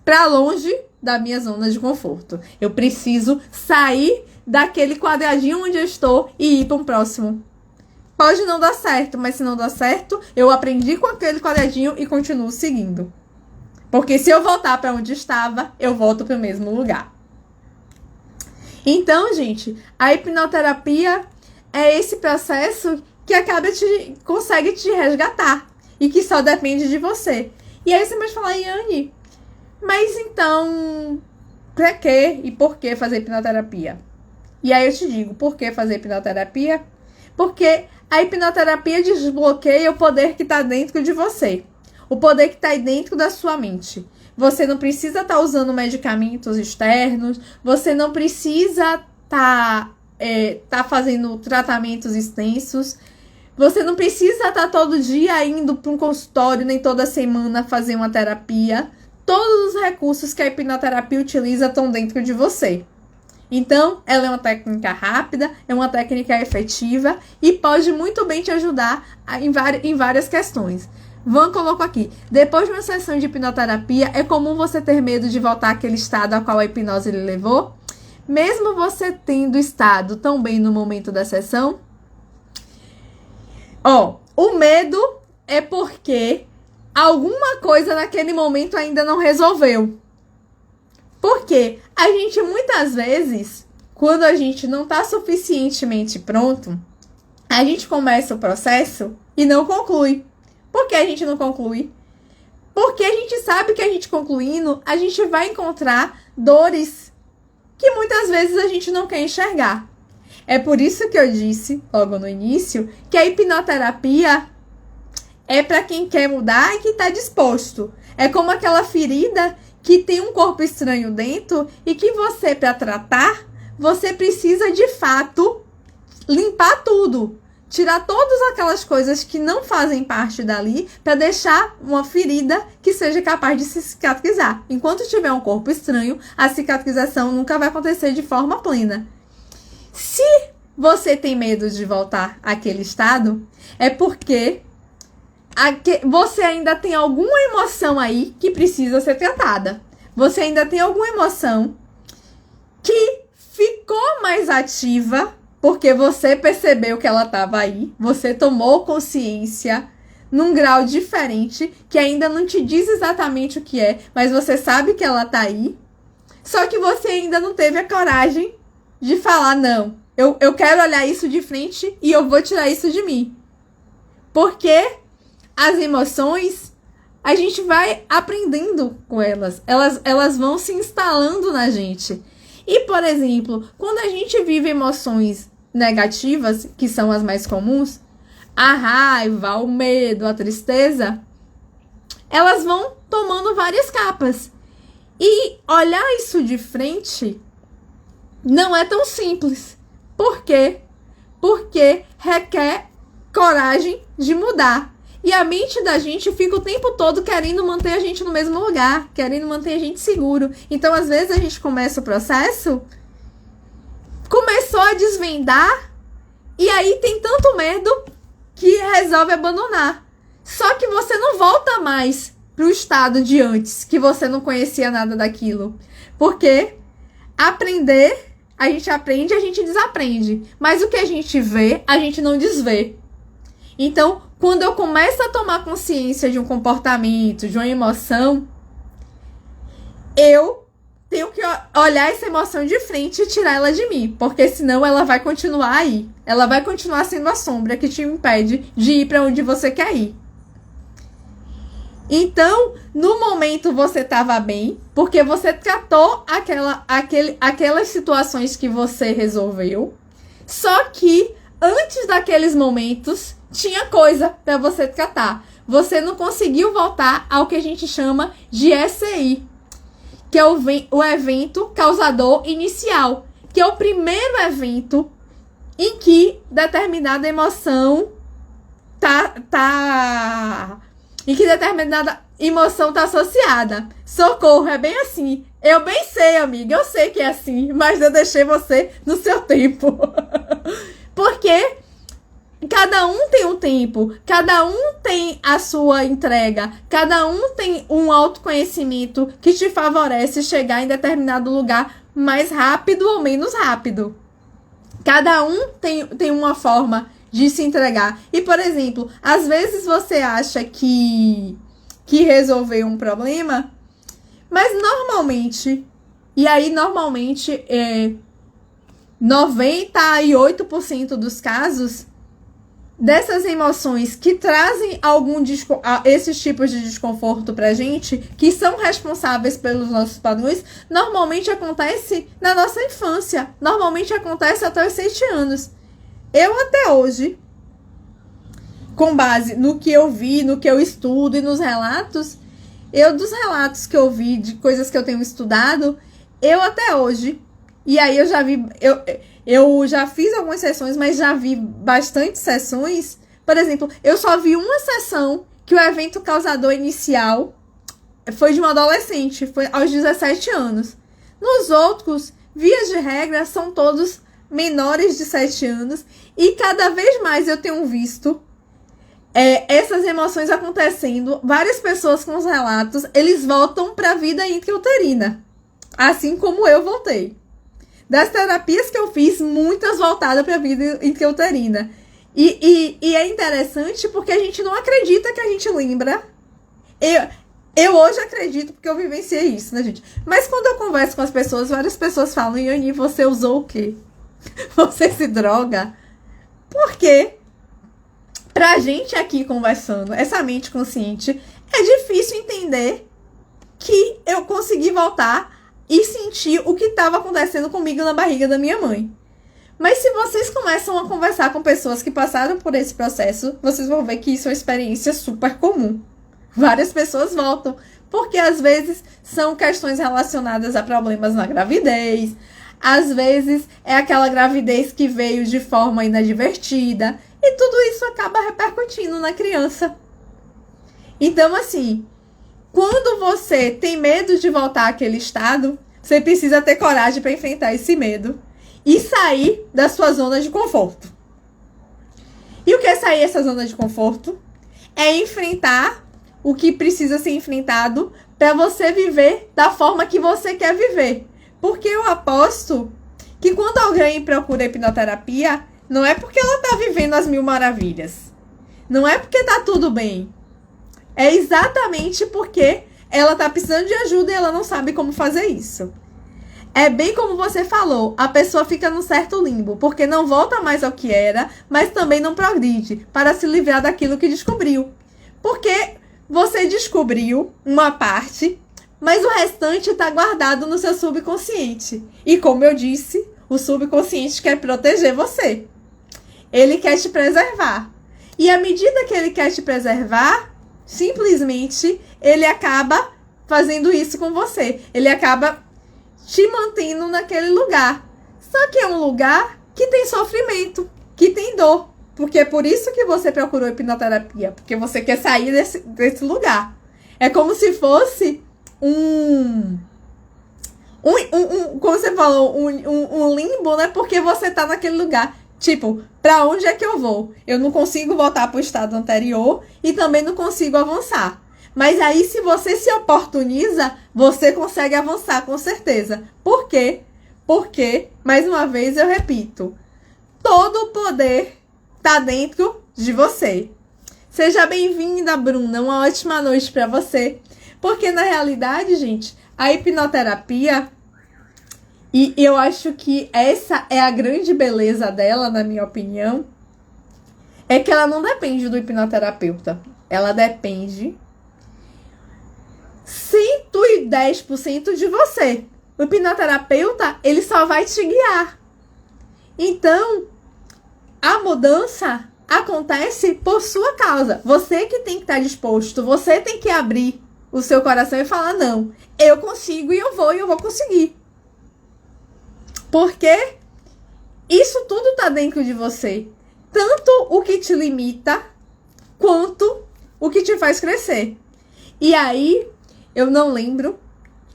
para longe da minha zona de conforto. Eu preciso sair daquele quadradinho onde eu estou e ir para um próximo. Pode não dar certo, mas se não dar certo, eu aprendi com aquele quadradinho e continuo seguindo. Porque se eu voltar para onde estava, eu volto para o mesmo lugar. Então, gente, a hipnoterapia é esse processo que consegue te resgatar e que só depende de você. E aí você vai falar, Yane, mas então, pra quê e por que fazer hipnoterapia? E aí eu te digo, por que fazer hipnoterapia? Porque a hipnoterapia desbloqueia o poder que está dentro de você. O poder que está aí dentro da sua mente. Você não precisa estar usando medicamentos externos. Você não precisa estar fazendo tratamentos extensos. Você não precisa estar todo dia indo para um consultório, nem toda semana fazer uma terapia. Todos os recursos que a hipnoterapia utiliza estão dentro de você. Então, ela é uma técnica rápida, é uma técnica efetiva e pode muito bem te ajudar em várias questões. Van colocou aqui, depois de uma sessão de hipnoterapia, é comum você ter medo de voltar àquele estado ao qual a hipnose lhe levou? Mesmo você tendo estado tão bem no momento da sessão? O medo é porque alguma coisa naquele momento ainda não resolveu. Porque a gente muitas vezes, quando a gente não está suficientemente pronto, a gente começa o processo e não conclui. Por que a gente não conclui? Porque a gente sabe que a gente concluindo, a gente vai encontrar dores que muitas vezes a gente não quer enxergar. É por isso que eu disse, logo no início, que a hipnoterapia é para quem quer mudar e que está disposto. É como aquela ferida que tem um corpo estranho dentro e que você, para tratar, você precisa de fato limpar tudo. Tirar todas aquelas coisas que não fazem parte dali para deixar uma ferida que seja capaz de se cicatrizar. Enquanto tiver um corpo estranho, a cicatrização nunca vai acontecer de forma plena. Se você tem medo de voltar àquele estado, é porque você ainda tem alguma emoção aí que precisa ser tratada. Você ainda tem alguma emoção que ficou mais ativa porque você percebeu que ela estava aí, você tomou consciência num grau diferente, que ainda não te diz exatamente o que é, mas você sabe que ela tá aí. Só que você ainda não teve a coragem de falar, não, eu quero olhar isso de frente e eu vou tirar isso de mim. Porque as emoções, a gente vai aprendendo com elas. Elas vão se instalando na gente. E, por exemplo, quando a gente vive emoções negativas, que são as mais comuns, a raiva, o medo, a tristeza, elas vão tomando várias capas. E olhar isso de frente não é tão simples. Por quê? Porque requer coragem de mudar. E a mente da gente fica o tempo todo querendo manter a gente no mesmo lugar, querendo manter a gente seguro. Então, às vezes, a gente começa o processo, começou a desvendar, e aí tem tanto medo que resolve abandonar. Só que você não volta mais para o estado de antes, que você não conhecia nada daquilo. Porque aprender, a gente aprende e a gente desaprende. Mas o que a gente vê, a gente não desvê. Então, quando eu começo a tomar consciência de um comportamento, de uma emoção, eu tenho que olhar essa emoção de frente e tirar ela de mim, porque senão ela vai continuar aí. Ela vai continuar sendo a sombra que te impede de ir para onde você quer ir. Então, no momento você estava bem, porque você tratou aquelas situações que você resolveu, só que antes daqueles momentos tinha coisa para você tratar. Você não conseguiu voltar ao que a gente chama de SI, que é o evento causador inicial, que é o primeiro evento em que determinada emoção em que determinada emoção tá associada. Socorro, é bem assim. Eu bem sei, amiga, eu sei que é assim, mas eu deixei você no seu tempo. Porque cada um tem um tempo, cada um tem a sua entrega, cada um tem um autoconhecimento que te favorece chegar em determinado lugar mais rápido ou menos rápido. Cada um tem uma forma de se entregar. E, por exemplo, às vezes você acha que resolveu um problema, mas normalmente 98% dos casos, dessas emoções que trazem esses tipos de desconforto pra gente, que são responsáveis pelos nossos padrões, normalmente acontece na nossa infância. Normalmente acontece até os 7 anos. Eu até hoje, com base no que eu vi, no que eu estudo e nos relatos, dos relatos que eu vi, de coisas que eu tenho estudado, eu até hoje, e aí eu já vi, eu já fiz algumas sessões, mas já vi bastante sessões. Por exemplo, eu só vi uma sessão que o evento causador inicial foi de um adolescente, foi aos 17 anos. Nos outros, vias de regra, são todos menores de 7 anos, e cada vez mais eu tenho visto essas emoções acontecendo. Várias pessoas com os relatos, eles voltam para a vida intrauterina, assim como eu voltei. Das terapias que eu fiz, muitas voltadas para a vida intrauterina. E é interessante porque a gente não acredita que a gente lembra. Eu hoje acredito porque eu vivenciei isso, né, gente? Mas quando eu converso com as pessoas, várias pessoas falam: Yane, você usou o quê? Você se droga? Por quê? Pra gente aqui conversando, essa mente consciente, é difícil entender que eu consegui voltar e sentir o que estava acontecendo comigo na barriga da minha mãe. Mas se vocês começam a conversar com pessoas que passaram por esse processo, vocês vão ver que isso é uma experiência super comum. Várias pessoas voltam, porque às vezes são questões relacionadas a problemas na gravidez, às vezes é aquela gravidez que veio de forma inadvertida, e tudo isso acaba repercutindo na criança. Então, assim, quando você tem medo de voltar àquele estado, você precisa ter coragem para enfrentar esse medo e sair da sua zona de conforto. E o que é sair dessa zona de conforto? É enfrentar o que precisa ser enfrentado para você viver da forma que você quer viver. Porque eu aposto que quando alguém procura hipnoterapia, não é porque ela tá vivendo as mil maravilhas. Não é porque tá tudo bem. É exatamente porque ela tá precisando de ajuda e ela não sabe como fazer isso. É bem como você falou, a pessoa fica num certo limbo, porque não volta mais ao que era, mas também não progride, para se livrar daquilo que descobriu. Porque você descobriu uma parte, mas o restante está guardado no seu subconsciente. E como eu disse, o subconsciente quer proteger você. Ele quer te preservar. E à medida que ele quer te preservar, simplesmente ele acaba fazendo isso com você. Ele acaba te mantendo naquele lugar. Só que é um lugar que tem sofrimento, que tem dor. Porque é por isso que você procurou hipnoterapia. Porque você quer sair desse lugar. É como se fosse como você falou, um limbo, né? Porque você tá naquele lugar. Tipo, pra onde é que eu vou? Eu não consigo voltar pro estado anterior e também não consigo avançar. Mas aí, se você se oportuniza, você consegue avançar, com certeza. Por quê? Porque, mais uma vez, eu repito, todo o poder tá dentro de você. Seja bem-vinda, Bruna. Uma ótima noite para você. Porque, na realidade, gente, a hipnoterapia, e eu acho que essa é a grande beleza dela, na minha opinião, é que ela não depende do hipnoterapeuta. Ela depende 110% de você. O hipnoterapeuta, ele só vai te guiar. Então, a mudança acontece por sua causa. Você que tem que estar disposto, você tem que abrir o seu coração e falar, não, eu consigo e eu vou conseguir. Porque isso tudo está dentro de você. Tanto o que te limita, quanto o que te faz crescer. E aí, eu não lembro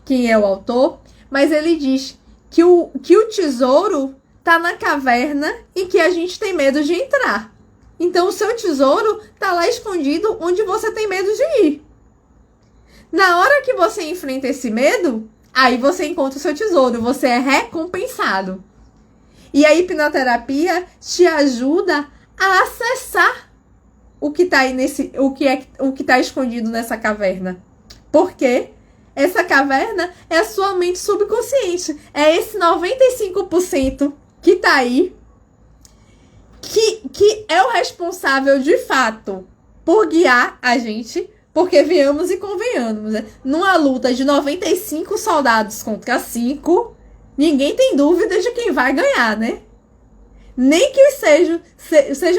quem é o autor, mas ele diz que o tesouro tá na caverna e que a gente tem medo de entrar. Então, o seu tesouro tá lá escondido onde você tem medo de ir. Na hora que você enfrenta esse medo, aí você encontra o seu tesouro, você é recompensado. E a hipnoterapia te ajuda a acessar o que tá aí o que tá escondido nessa caverna. Porque essa caverna é a sua mente subconsciente. É esse 95% que tá aí, que é o responsável de fato por guiar a gente. Porque venhamos e convenhamos, né? Numa luta de 95 soldados contra 5, ninguém tem dúvida de quem vai ganhar, né? Nem que sejam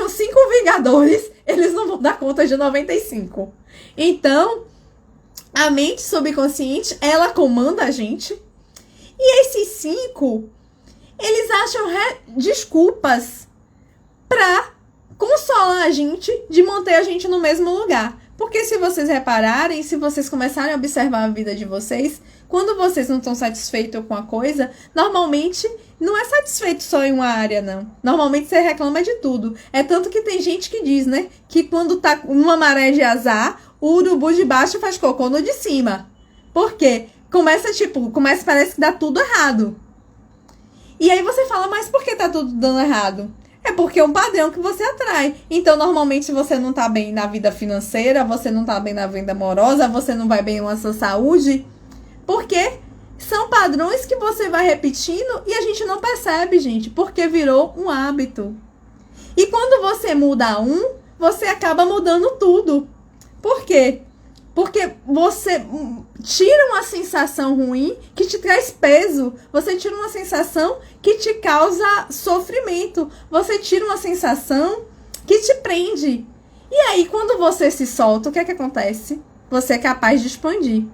5 Vingadores, eles não vão dar conta de 95. Então, a mente subconsciente, ela comanda a gente. E esses 5, eles acham desculpas pra consolar a gente de manter a gente no mesmo lugar. Porque se vocês repararem, se vocês começarem a observar a vida de vocês, quando vocês não estão satisfeitos com a coisa, normalmente não é satisfeito só em uma área, não. Normalmente você reclama de tudo. É tanto que tem gente que diz, né, que quando tá numa maré de azar, o urubu de baixo faz cocô no de cima. Por quê? Parece que dá tudo errado. E aí você fala, mas por que tá tudo dando errado? É porque é um padrão que você atrai. Então, normalmente, você não tá bem na vida financeira, você não tá bem na vida amorosa, você não vai bem na sua saúde. Porque são padrões que você vai repetindo e a gente não percebe, gente, porque virou um hábito. E quando você muda você acaba mudando tudo. Por quê? Porque você tira uma sensação ruim que te traz peso. Você tira uma sensação que te causa sofrimento. Você tira uma sensação que te prende. E aí, quando você se solta, o que é que acontece? Você é capaz de expandir.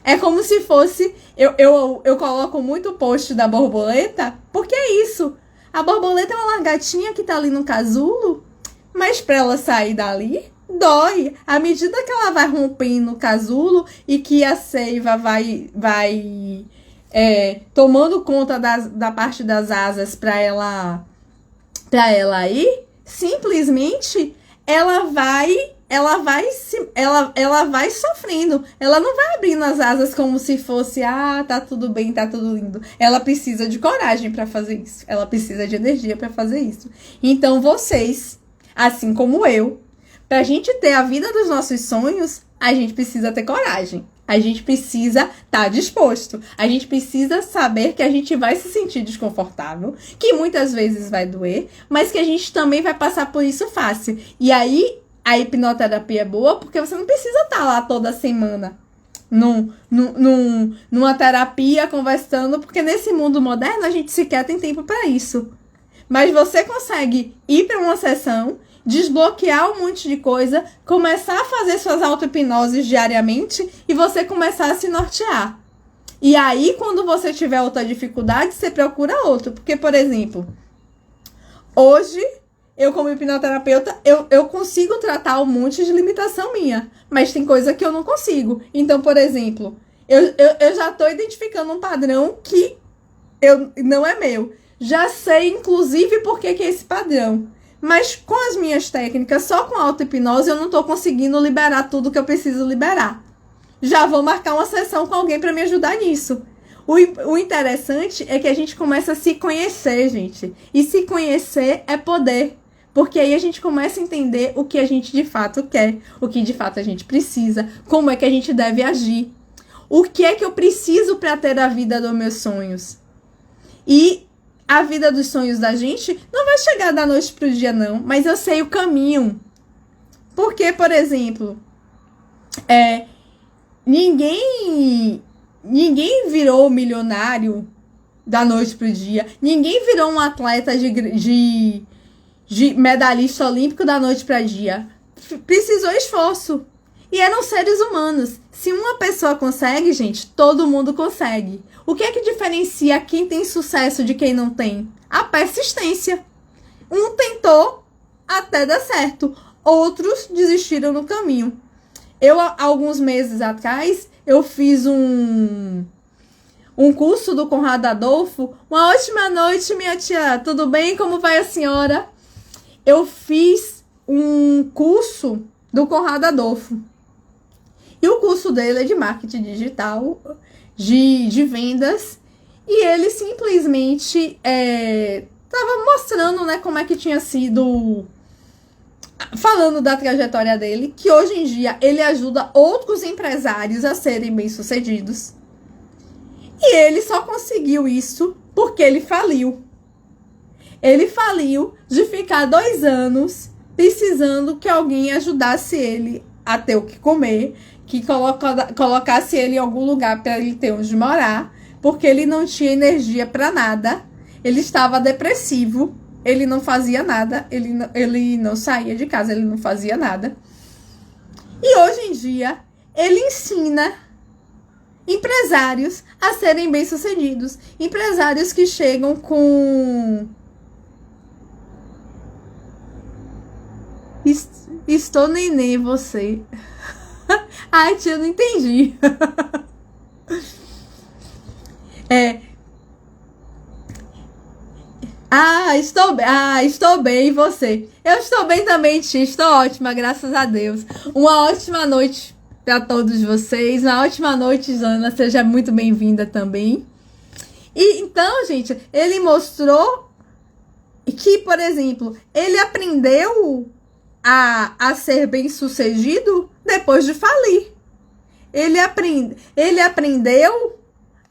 É como se fosse... Eu coloco muito o post da borboleta, porque é isso. A borboleta é uma lagartinha que tá ali no casulo, mas para ela sair dali... dói. À medida que ela vai rompendo o casulo e que a seiva vai tomando conta da parte das asas para ela ir, simplesmente ela vai ela vai sofrendo. Ela não vai abrindo as asas como se fosse, tá tudo bem, tá tudo lindo. Ela precisa de coragem para fazer isso. Ela precisa de energia para fazer isso. Então vocês, assim como eu, pra gente ter a vida dos nossos sonhos, a gente precisa ter coragem. A gente precisa estar disposto. A gente precisa saber que a gente vai se sentir desconfortável, que muitas vezes vai doer, mas que a gente também vai passar por isso fácil. E aí, a hipnoterapia é boa porque você não precisa estar lá toda semana numa terapia conversando, porque nesse mundo moderno a gente sequer tem tempo para isso. Mas você consegue ir para uma sessão, desbloquear um monte de coisa, começar a fazer suas auto-hipnoses diariamente e você começar a se nortear. E aí, quando você tiver outra dificuldade, você procura outro. Porque, por exemplo, hoje, eu como hipnoterapeuta, eu consigo tratar um monte de limitação minha, mas tem coisa que eu não consigo. Então, por exemplo, eu já estou identificando um padrão que não é meu. Já sei, inclusive, por que é esse padrão. Mas com as minhas técnicas, só com auto-hipnose, eu não tô conseguindo liberar tudo que eu preciso liberar. Já vou marcar uma sessão com alguém para me ajudar nisso. O interessante é que a gente começa a se conhecer, gente. E se conhecer é poder. Porque aí a gente começa a entender o que a gente de fato quer, o que de fato a gente precisa, como é que a gente deve agir. O que é que eu preciso para ter a vida dos meus sonhos. E a vida dos sonhos da gente não vai chegar da noite pro dia, não. Mas eu sei o caminho. Porque, por exemplo, ninguém virou milionário da noite pro dia. Ninguém virou um atleta de medalhista olímpico da noite para dia. Precisou esforço. E eram seres humanos. Se uma pessoa consegue, gente, todo mundo consegue. O que é que diferencia quem tem sucesso de quem não tem? A persistência. Um tentou até dar certo. Outros desistiram no caminho. Eu, há alguns meses atrás, eu fiz um curso do Conrado Adolfo. Uma ótima noite, minha tia. Tudo bem? Como vai a senhora? Eu fiz um curso do Conrado Adolfo. E o curso dele é de marketing digital, de vendas. E ele simplesmente estava mostrando, né, como é que tinha sido, falando da trajetória dele, que hoje em dia ele ajuda outros empresários a serem bem-sucedidos. E ele só conseguiu isso porque ele faliu. Ele faliu de ficar 2 anos precisando que alguém ajudasse ele a ter o que comer, que colocasse ele em algum lugar para ele ter onde morar, porque ele não tinha energia para nada, ele estava depressivo, ele não fazia nada, ele não saía de casa, ele não fazia nada. E hoje em dia, ele ensina empresários a serem bem-sucedidos, empresários que chegam com... Estou neném, você. Ai, tia, eu não entendi. Estou bem, e você? Eu estou bem também, tia. Estou ótima, graças a Deus. Uma ótima noite para todos vocês. Uma ótima noite, Jana. Seja muito bem-vinda também. E então, gente, ele mostrou que, por exemplo, ele aprendeu a ser bem-sucedido depois de falir. Ele aprendeu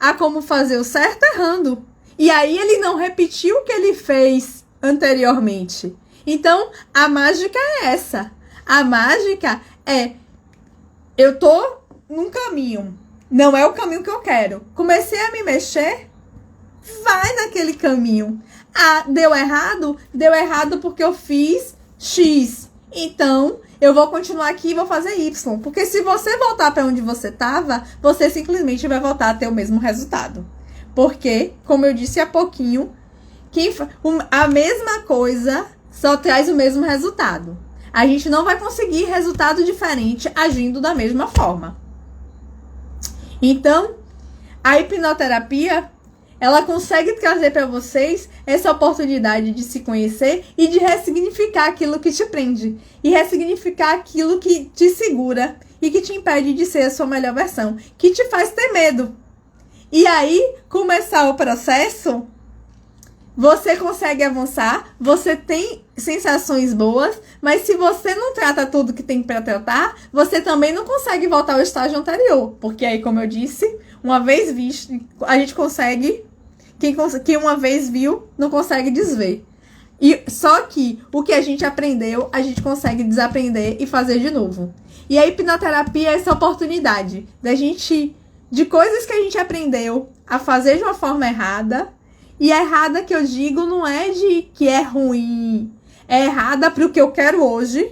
a como fazer o certo errando. E aí ele não repetiu o que ele fez anteriormente. Então, a mágica é essa. A mágica é: eu tô num caminho, não é o caminho que eu quero. Comecei a me mexer, vai naquele caminho. Deu errado porque eu fiz X. Então, eu vou continuar aqui e vou fazer Y. Porque se você voltar para onde você estava, você simplesmente vai voltar a ter o mesmo resultado. Porque, como eu disse há pouquinho, a mesma coisa só traz o mesmo resultado. A gente não vai conseguir resultado diferente agindo da mesma forma. Então, a hipnoterapia, ela consegue trazer para vocês essa oportunidade de se conhecer e de ressignificar aquilo que te prende. E ressignificar aquilo que te segura e que te impede de ser a sua melhor versão. Que te faz ter medo. E aí, começar o processo, você consegue avançar, você tem sensações boas, mas se você não trata tudo que tem para tratar, você também não consegue voltar ao estágio anterior. Porque aí, como eu disse, uma vez visto, a gente consegue... Quem uma vez viu, não consegue desver. E só que o que a gente aprendeu, a gente consegue desaprender e fazer de novo. E a hipnoterapia é essa oportunidade da gente, de coisas que a gente aprendeu a fazer de uma forma errada. E a errada que eu digo não é de que é ruim, é errada para o que eu quero hoje.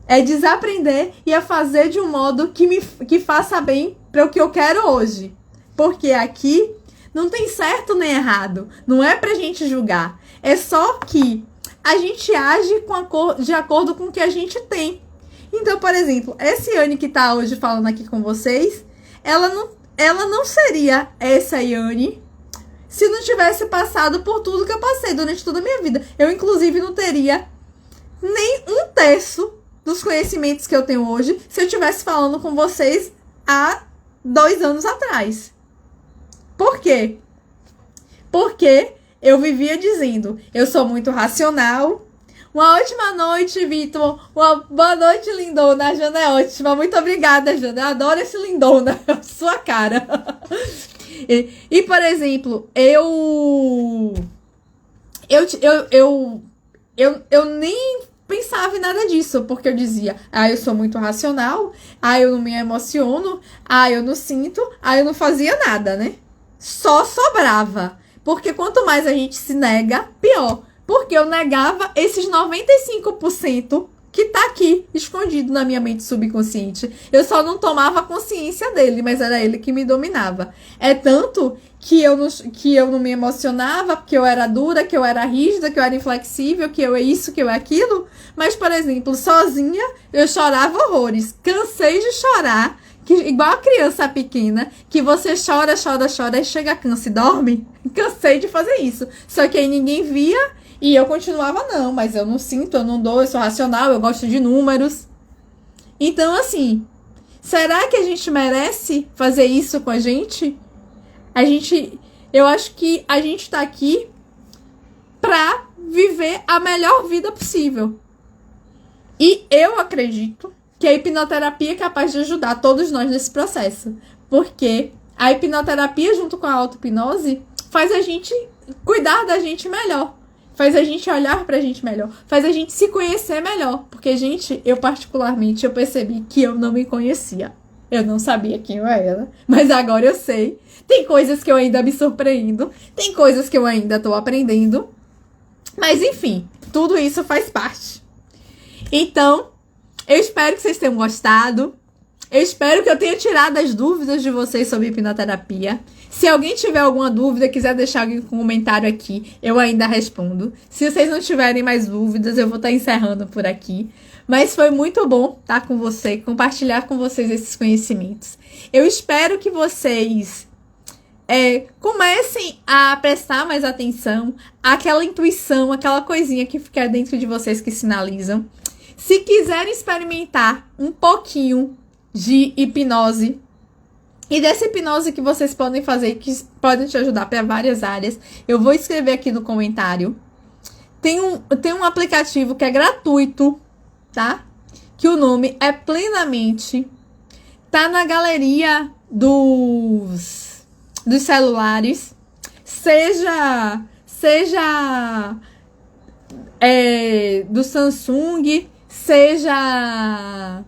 É desaprender e a fazer de um modo que faça bem para o que eu quero hoje. Porque aqui não tem certo nem errado. Não é pra gente julgar. É só que a gente age de acordo com o que a gente tem. Então, por exemplo, essa Yane que tá hoje falando aqui com vocês, ela não seria essa Yane se não tivesse passado por tudo que eu passei durante toda a minha vida. Eu, inclusive, não teria nem um terço dos conhecimentos que eu tenho hoje se eu estivesse falando com vocês há 2 anos atrás. Por quê? Porque eu vivia dizendo, eu sou muito racional. Uma ótima noite, Vitor. Uma boa noite, lindona. A Jana é ótima. Muito obrigada, Jana. Eu adoro esse lindona. Sua cara. Por exemplo, eu nem pensava em nada disso, porque eu dizia, eu sou muito racional, eu não me emociono, eu não sinto, eu não fazia nada, né? Só sobrava. Porque quanto mais a gente se nega, pior. Porque eu negava esses 95% que tá aqui, escondido na minha mente subconsciente. Eu só não tomava consciência dele, mas era ele que me dominava. É tanto que eu não me emocionava, que eu era dura, que eu era rígida, que eu era inflexível, que eu é isso, que eu é aquilo. Mas, por exemplo, sozinha, eu chorava horrores. Cansei de chorar. Igual a criança pequena, que você chora, e chega, cansa e dorme. Cansei de fazer isso. Só que aí ninguém via e eu continuava, não, mas eu não sinto, eu não dou, eu sou racional, eu gosto de números. Então, assim, será que a gente merece fazer isso com a gente? Eu acho que a gente tá aqui pra viver a melhor vida possível. E eu acredito que a hipnoterapia é capaz de ajudar todos nós nesse processo. Porque a hipnoterapia, junto com a auto-hipnose, faz a gente cuidar da gente melhor. Faz a gente olhar pra gente melhor. Faz a gente se conhecer melhor. Porque, gente, eu particularmente, eu percebi que eu não me conhecia. Eu não sabia quem eu era. Mas agora eu sei. Tem coisas que eu ainda me surpreendo. Tem coisas que eu ainda tô aprendendo. Mas, enfim, tudo isso faz parte. Então, eu espero que vocês tenham gostado. Eu espero que eu tenha tirado as dúvidas de vocês sobre hipnoterapia. Se alguém tiver alguma dúvida, quiser deixar um comentário aqui, eu ainda respondo. Se vocês não tiverem mais dúvidas, eu vou estar encerrando por aqui. Mas foi muito bom estar com você, compartilhar com vocês esses conhecimentos. Eu espero que vocês comecem a prestar mais atenção àquela intuição, aquela coisinha que fica dentro de vocês que sinalizam. Se quiserem experimentar um pouquinho de hipnose, e dessa hipnose que vocês podem fazer, que podem te ajudar para várias áreas, eu vou escrever aqui no comentário. Tem um aplicativo que é gratuito, tá? Que o nome é Plenamente. Tá na galeria dos celulares. Seja do Samsung, seja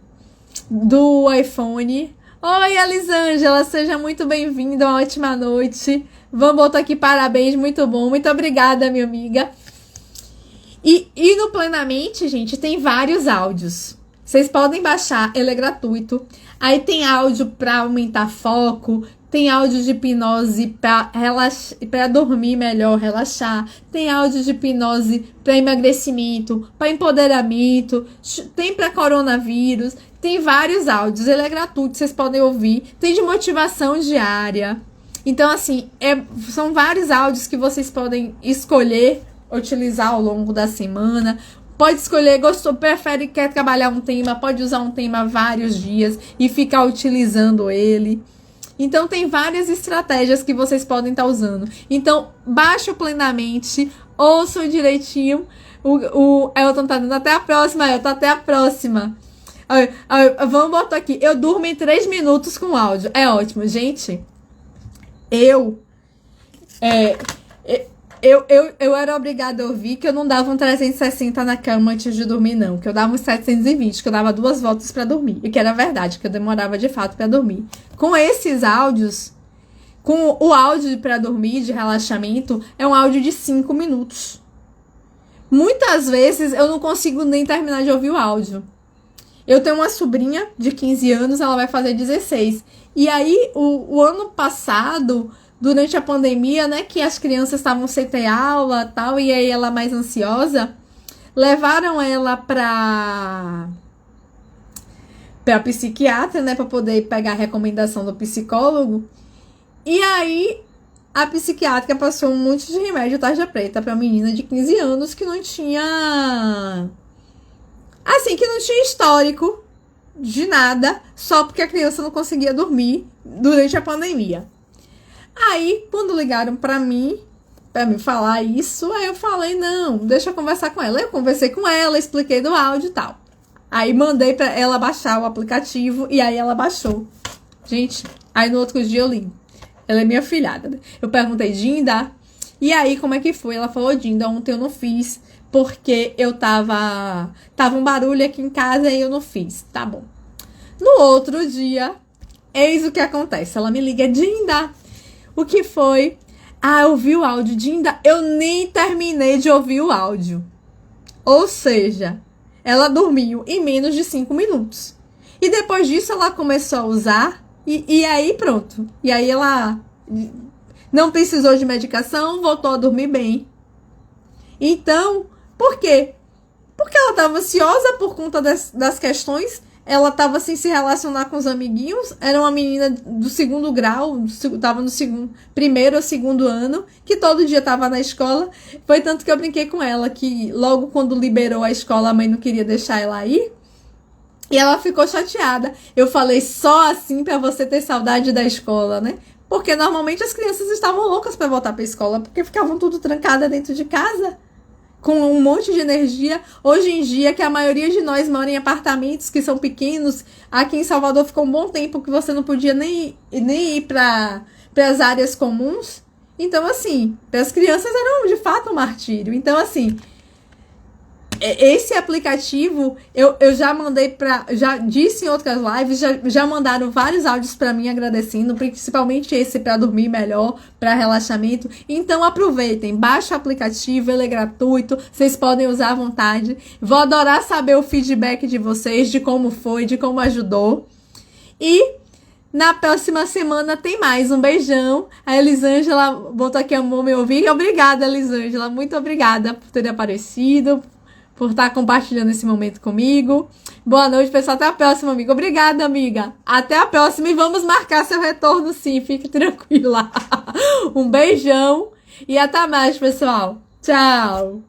do iPhone. Oi, Elisângela, seja muito bem-vinda, uma ótima noite. Vamos botar aqui parabéns, muito bom. Muito obrigada, minha amiga. E no Plenamente, gente, tem vários áudios. Vocês podem baixar, ele é gratuito. Aí tem áudio para aumentar foco, tem áudio de hipnose para dormir melhor, relaxar. Tem áudio de hipnose para emagrecimento, para empoderamento, tem para coronavírus. Tem vários áudios, ele é gratuito, vocês podem ouvir. Tem de motivação diária. Então, assim, são vários áudios que vocês podem escolher utilizar ao longo da semana. Pode escolher, gostou, prefere, quer trabalhar um tema, pode usar um tema vários dias e ficar utilizando ele. Então, tem várias estratégias que vocês podem estar usando. Então, baixa plenamente, ouçam direitinho. O Elton tá dando até a próxima, Elton, até a próxima. Vamos botar aqui. Eu durmo em 3 minutos com áudio. É ótimo. Gente, eu era obrigada a ouvir que eu não dava um 360 na cama antes de dormir, não. Que eu dava uns 720, que eu dava 2 voltas pra dormir. E que era verdade, que eu demorava de fato pra dormir. Com esses áudios, com o áudio pra dormir, de relaxamento, é um áudio de 5 minutos. Muitas vezes eu não consigo nem terminar de ouvir o áudio. Eu tenho uma sobrinha de 15 anos, ela vai fazer 16. E aí, o ano passado, durante a pandemia, né, que as crianças estavam sem ter aula e tal, e aí ela mais ansiosa, levaram ela pra psiquiatra, né, pra poder pegar a recomendação do psicólogo. E aí, a psiquiatra passou um monte de remédio tarja preta pra menina de 15 anos que não tinha... Assim, que não tinha histórico de nada, só porque a criança não conseguia dormir durante a pandemia. Aí, quando ligaram pra mim me falar isso, aí eu falei, não, deixa eu conversar com ela. Eu conversei com ela, expliquei do áudio e tal. Aí mandei pra ela baixar o aplicativo e aí ela baixou. Gente, aí no outro dia eu li. Ela é minha filhada, né? Eu perguntei, Dinda, e aí como é que foi? Ela falou, Dinda, ontem eu não fiz porque eu tava um barulho aqui em casa e eu não fiz. Tá bom. No outro dia, eis o que acontece. Ela me liga, Dinda, o que foi? Ah, eu ouvi o áudio, Dinda, eu nem terminei de ouvir o áudio. Ou seja, ela dormiu em menos de 5 minutos. E depois disso ela começou a usar e aí pronto. E aí ela não precisou de medicação, voltou a dormir bem. Então, por quê? Porque ela estava ansiosa por conta das questões. Ela estava sem se relacionar com os amiguinhos. Era uma menina do 2º grau, estava no primeiro ou 2º ano, que todo dia estava na escola. Foi tanto que eu brinquei com ela, que logo quando liberou a escola, a mãe não queria deixar ela ir. E ela ficou chateada. Eu falei, só assim para você ter saudade da escola, né? Porque normalmente as crianças estavam loucas para voltar para a escola, porque ficavam tudo trancada dentro de casa, com um monte de energia. Hoje em dia, que a maioria de nós mora em apartamentos que são pequenos, aqui em Salvador ficou um bom tempo que você não podia nem ir para as áreas comuns. Então, assim, para as crianças era de fato um martírio. Então, assim, esse aplicativo, eu já mandei já disse em outras lives, já mandaram vários áudios para mim agradecendo, principalmente esse para dormir melhor, para relaxamento. Então aproveitem, baixa o aplicativo, ele é gratuito, vocês podem usar à vontade. Vou adorar saber o feedback de vocês, de como foi, de como ajudou. E na próxima semana tem mais. Um beijão. A Elisângela botou aqui, amor, me ouvir. Obrigada, Elisângela, muito obrigada por ter aparecido, por estar compartilhando esse momento comigo. Boa noite, pessoal. Até a próxima, amiga. Obrigada, amiga. Até a próxima e vamos marcar seu retorno, sim. Fique tranquila. Um beijão e até mais, pessoal. Tchau.